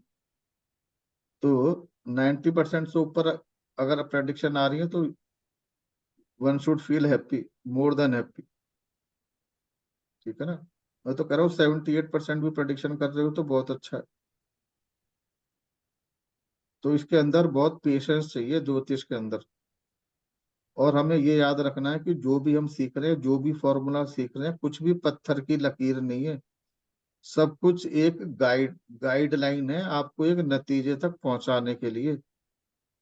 तो 90% से ऊपर अगर प्रेडिक्शन आ रही है तो one should feel happy, more than happy. ठीक है ना? मैं तो कह रहा हूँ 78% भी प्रेडिक्शन कर रहे हो तो बहुत अच्छा है। तो इसके अंदर बहुत पेशेंस चाहिए ज्योतिष के अंदर। और हमें ये याद रखना है कि जो भी हम सीख रहे हैं, जो भी फॉर्मूला सीख रहे हैं, कुछ भी पत्थर की लकीर नहीं है। सब कुछ एक गाइडलाइन है आपको एक नतीजे तक पहुंचाने के लिए।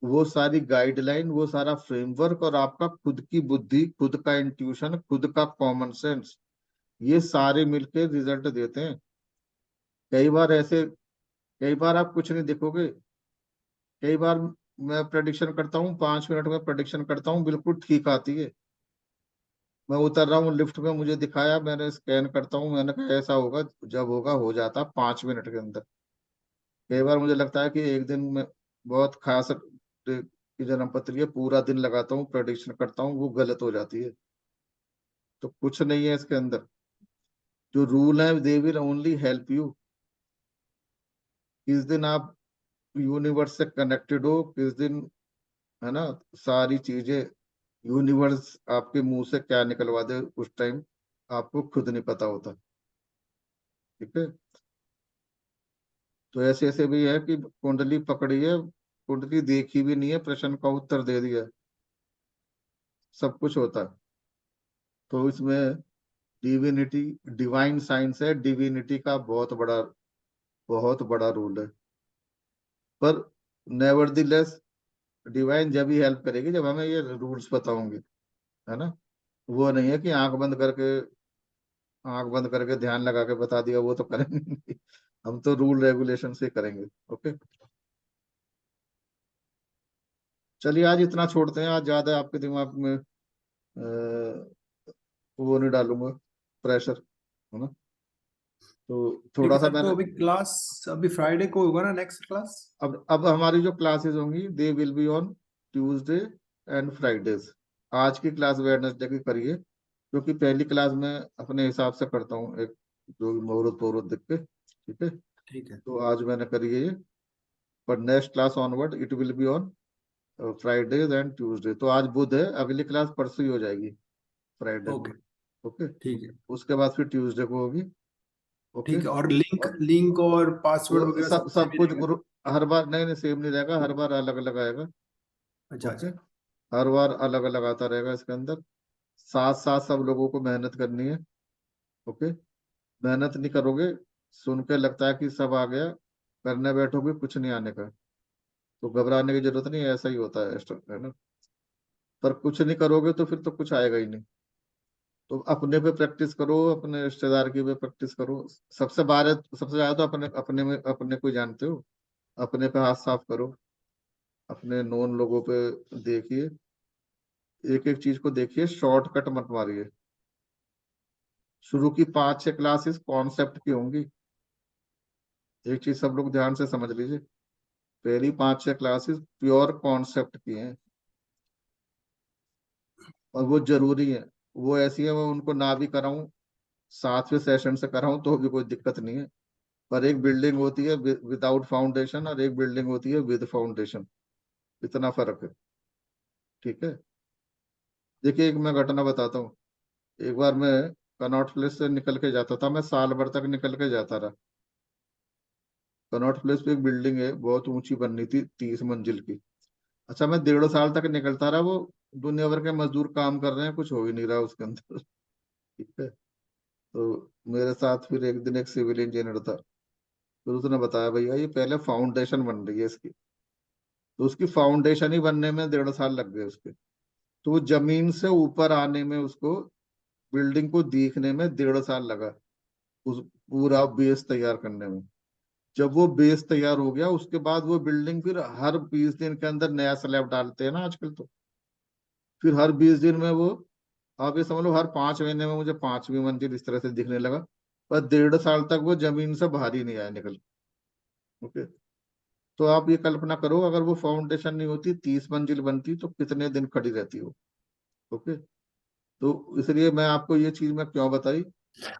वो सारी गाइडलाइन, वो सारा फ्रेमवर्क, और आपका खुद की बुद्धि, खुद का इंट्यूशन, खुद का कॉमन सेंस, ये सारे मिलकर रिजल्ट देते हैं। कई बार आप कुछ नहीं देखोगे। कई बार मैं प्रेडिक्शन करता हूँ, 5 मिनट में प्रेडिक्शन करता हूँ, बिल्कुल ठीक आती है। मैं उतर रहा हूँ लिफ्ट में, मुझे दिखाया, मैंने स्कैन करता हूँ, मैंने कहा ऐसा होगा, जब होगा हो जाता 5 मिनट के अंदर। कई बार मुझे लगता है कि एक दिन में बहुत खास की जन्म पत्री है, पूरा दिन लगाता हूँ प्रेडिक्शन करता हूँ, वो गलत हो जाती है। तो कुछ नहीं है इसके अंदर। जो रूल है they will only help you. किस दिन आप यूनिवर्स से कनेक्टेड हो, किस दिन, है ना, सारी चीजें यूनिवर्स आपके मुंह से क्या निकलवा दे उस टाइम आपको खुद नहीं पता होता। ठीक है, तो ऐसे ऐसे भी है कि कुंडली पकड़ी है, कुंडली देखी भी नहीं है, प्रश्न का उत्तर दे दिया, सब कुछ होता है। तो इसमें डिविनिटी, डिवाइन साइंस है, डिविनिटी का बहुत बड़ा रोल है। पर नेवरदलेस डिवाइन जब ही हेल्प करेगी जब हमें ये रूल्स पता होंगे, है ना। वो नहीं है कि आंख बंद करके ध्यान लगा के बता दिया, वो तो करेंगे नहीं। हम तो रूल रेगुलेशन से करेंगे। ओके, चलिए आज इतना छोड़ते हैं। आज ज्यादा आपके दिमाग में वो नहीं डालूंगा, प्रेशर, है ना। तो ठीक थोड़ा है सा सर, तो मैंने अभी क्लास अभी फ्राइडे को होगा ना नेक्स्ट क्लास? अब हमारी जो क्लासेस होंगी they will be on Tuesday and Fridays. आज की क्लास वेडनेसडे की करिए, क्योंकि पहली क्लास में अपने हिसाब से करता हूँ, एक जो भी मुहूर्त वहूर्त देख के, ठीक है। ठीक है। तो आज मैंने करी है ये, पर next class onward it will be on Fridays and Tuesday. तो आज बुध है, अगली क्लास परसों ही हो जाएगी, फ्राइडे को। ओके ओके, ठीक है। उसके बाद फिर ट्यूसडे को होगी। ओके, ठीक है, और लिंक और लिंक और पासवर्ड वो वगैरह सब सब सब सेम ही कुछ रहेगा? ग्रुप हर बार नहीं नहीं सेम नहीं रहेगा, हर बार अलग अलग आएगा। अच्छा ओके, अच्छा। हर बार अलग अलग आता रहेगा इसके अंदर। साथ साथ सब लोगों को मेहनत करनी है। ओके, मेहनत नहीं करोगे, सुन के लगता है कि सब आ गया, करने बैठोगे कुछ नहीं आने का, तो घबराने की जरूरत नहीं है, ऐसा ही होता है ना। पर कुछ नहीं करोगे तो फिर तो कुछ आएगा ही नहीं। तो अपने पे प्रैक्टिस करो, अपने रिश्तेदार की पे प्रैक्टिस करो। सबसे ज्यादा तो अपने अपने में अपने को जानते हो, अपने पे हाथ साफ करो। अपने नोन लोगों पे देखिए, एक एक चीज को देखिए, शॉर्टकट मत मारिए। शुरू की 5-6 क्लासेस कॉन्सेप्ट की होंगी। एक चीज सब लोग ध्यान से समझ लीजिए, पहली 5-6 क्लासेस प्योर कॉन्सेप्ट की हैं, और वो जरूरी है। वो ऐसी है, मैं उनको ना भी कराऊं, 7वें सेशन से कराऊं तो भी कोई दिक्कत नहीं है। पर एक बिल्डिंग होती है विदाउट फाउंडेशन, और एक बिल्डिंग होती है विद फाउंडेशन, इतना फर्क है। ठीक है, देखिए एक मैं घटना बताता हूँ। एक बार मैं कनॉट प्लेस से निकल के जाता था, मैं साल भर तक निकल के जाता रहा। कनॉट प्लेस पे एक बिल्डिंग है, बहुत ऊंची बननी थी, 30 मंजिल की। अच्छा, मैं 1.5 साल तक निकलता रहा, वो दुनिया भर के मजदूर काम कर रहे हैं, कुछ हो ही नहीं रहा उसके अंदर। ठीक है, तो मेरे साथ फिर एक दिन एक सिविल इंजीनियर था, फिर उसने बताया भैया ये पहले फाउंडेशन बन रही है इसकी। तो उसकी फाउंडेशन ही बनने में 1.5 साल लग गए उसके। तो वो जमीन से ऊपर आने में उसको, बिल्डिंग को देखने में 1.5 साल लगा, उस पूरा बेस तैयार करने में। जब वो बेस तैयार हो गया, उसके बाद वो बिल्डिंग फिर हर 20 दिन के अंदर नया स्लैब डालते हैं ना आजकल, तो फिर हर 20 दिन में वो, आप ये समझ लो हर 5 महीने में मुझे 5वीं मंजिल इस तरह से दिखने लगा। पर 1.5 साल तक वो जमीन से बाहर ही नहीं आया निकल। ओके, तो आप ये कल्पना करो, अगर वो फाउंडेशन नहीं होती, 30 मंजिल बनती, तो कितने दिन खड़ी रहती हो। ओके, तो इसलिए मैं आपको ये चीज मैं क्यों बताई,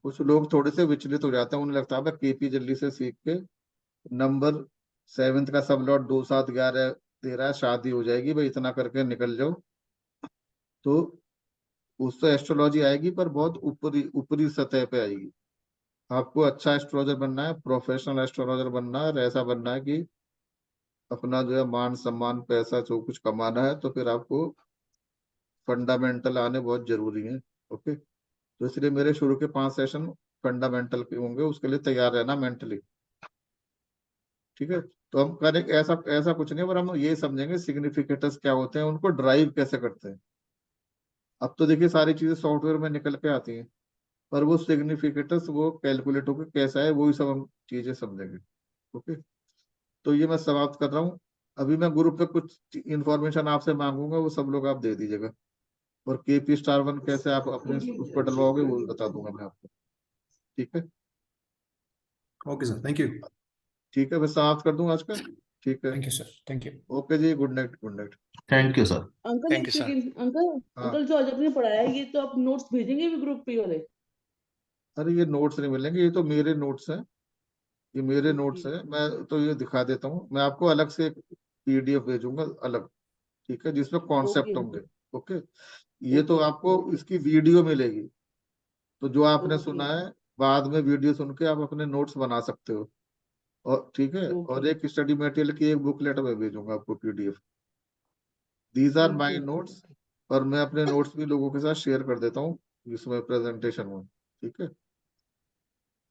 कुछ लोग थोड़े से विचलित हो जाते हैं, उन्हें लगता है केपी जल्दी से सीख के नंबर 7th का सब लॉट 2 7 11 13 शादी हो जाएगी भाई, इतना करके निकल जाओ। तो उससे एस्ट्रोलॉजी आएगी, पर बहुत ऊपरी ऊपरी सतह पे आएगी। आपको अच्छा एस्ट्रोलॉजर बनना है, प्रोफेशनल एस्ट्रोलॉजर बनना है, और ऐसा बनना है कि अपना जो है मान सम्मान पैसा जो कुछ कमाना है, तो फिर आपको फंडामेंटल आने बहुत जरूरी है। ओके, तो इसलिए मेरे शुरू के 5 सेशन फंडामेंटल के होंगे, उसके लिए तैयार रहना मेंटली। ठीक है, तो हम करें ऐसा ऐसा कुछ नहीं, पर हम ये समझेंगे सिग्निफिकेटर्स क्या होते हैं, उनको ड्राइव कैसे करते हैं। अब तो देखिए सारी चीजें सॉफ्टवेयर में निकल के आती हैं, पर वो सिग्निफिकेटर्स वो कैलकुलेट होकर कैसा है, वही सब हम चीजें समझेंगे। ओके, तो ये मैं समाप्त कर रहा हूँ। अभी मैं ग्रुप पे कुछ इंफॉर्मेशन आपसे मांगूंगा, वो सब लोग आप दे दीजिएगा। और केपी स्टार 1 कैसे आप अपने उस पर डलवाओगे वो भी बता दूंगा मैं आपको। ठीक है, ओके सर, थैंक यू। ठीक है, मैं समाप्त कर दूं आज का। ठीक है, thank you sir, thank you. Okay जी, good night, good night. Thank you sir. Uncle thank एक यू सर। सेकंड, अंकल हाँ, अंकल जो आज आपने पढ़ाया है, ये तो आप नोट्स भेजेंगे भी ग्रुप पे वाले? अरे ये नोट्स नहीं मिलेंगे, ये तो मेरे नोट्स हैं, ये मेरे ओके नोट्स हैं। मैं तो ये दिखा देता हूँ, मैं आपको अलग से एक पीडीएफ भेजूंगा अलग, ठीक है, जिसमें ओके कॉन्सेप्ट होंगे। ओके ओके, ये तो ओके आपको ओके इसकी वीडियो मिलेगी, तो जो आपने ओके सुना है बाद में वीडियो सुन के आप अपने नोट्स बना सकते हो। और ठीक है, ओके और एक स्टडी मटेरियल की एक बुकलेट में भेजूंगा आपको PDF. These are okay my okay notes, और मैं अपने नोट्स भी लोगों के साथ शेयर कर देता हूँ इसमें प्रेजेंटेशन में। ठीक है,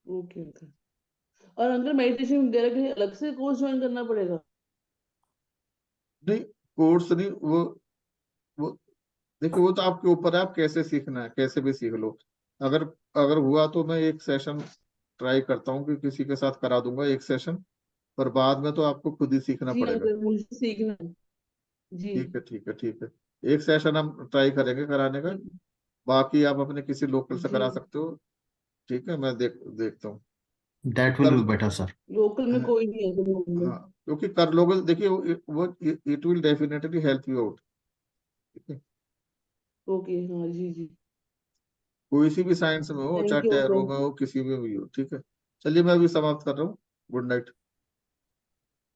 ओके ओके। और अंकल मेडिटेशन वगैरह के लिए अलग से कोर्स ज्वाइन करना पड़ेगा? नहीं कोर्स नहीं, वो देखिए वो तो आपके ऊपर है, आप कैसे सीखना है, कैसे भी सीख लो। अगर अगर हुआ तो मैं एक सेशन ट्राई करता हूँ कि किसी के साथ करा दूंगा एक सेशन, पर बाद में तो आपको खुद ही सीखना जी पड़ेगा। अंकल, मुझे सीखना है। जी ठीक है, ठीक है, ठीक है, एक सेशन हम ट्राई करेंगे कराने का, बाकी आप अपने किसी लोकल से जी करा सकते हो। ठीक है, मैं देखता हूँ। That will be better, sir. Local में कोई नहीं है तो लोग हाँ, क्योंकि कर लोगे, देखिए वो it will definitely help you out. ठीक है, ओके हाँ जी जी कोई सी भी साइंस में हो, थैंक चाहे यू टैरो सर में हो, किसी में भी हो। ठीक है, चलिए मैं अभी समाप्त कर रहा हूँ। Good night.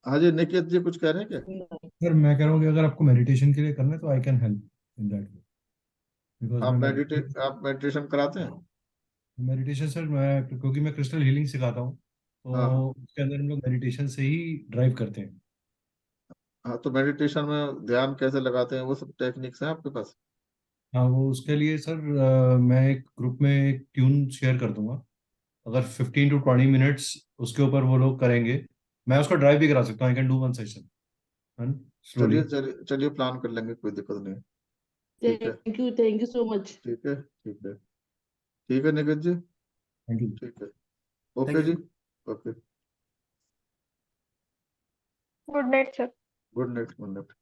हाँ जी, निकेत जी कुछ कह रहे हैं क्या? सर मैं कह रहा हूँ कि अगर आपको मेडिटेशन के लिए करना है तो I can help in that way, because मैं आप मेडिटेशन कराते हैं? मेडिटेशन सर मैं, क्योंकि मैं क्रिस्टल हीलिंग सिखाता हूँ हाँ तो उसके अंदर हम लोग मेडिटेशन से ही ड्राइव करते हैं। हाँ, तो मेडिटेशन में ध्यान कैसे लगाते हैं, वो सब टेक्निक्स हैं आपके पास? हाँ वो उसके लिए सर मैं एक ग्रुप में एक ट्यून शेयर कर दूंगा, अगर 15 to 20 मिनट्स उसके ऊपर वो लोग करेंगे, मैं उसको ड्राइव भी करा सकता हूँ, I can do one session slowly. चलिए चलिए चलिए, प्लान कर लेंगे, कोई दिक्कत नहीं है। ठीक है, थैंक यू सो मच ठीक है, ठीक है, ठीक है निकेत जी, थैंक यू। ठीक है, ओके जी, okay, good night sir. Good night, good night.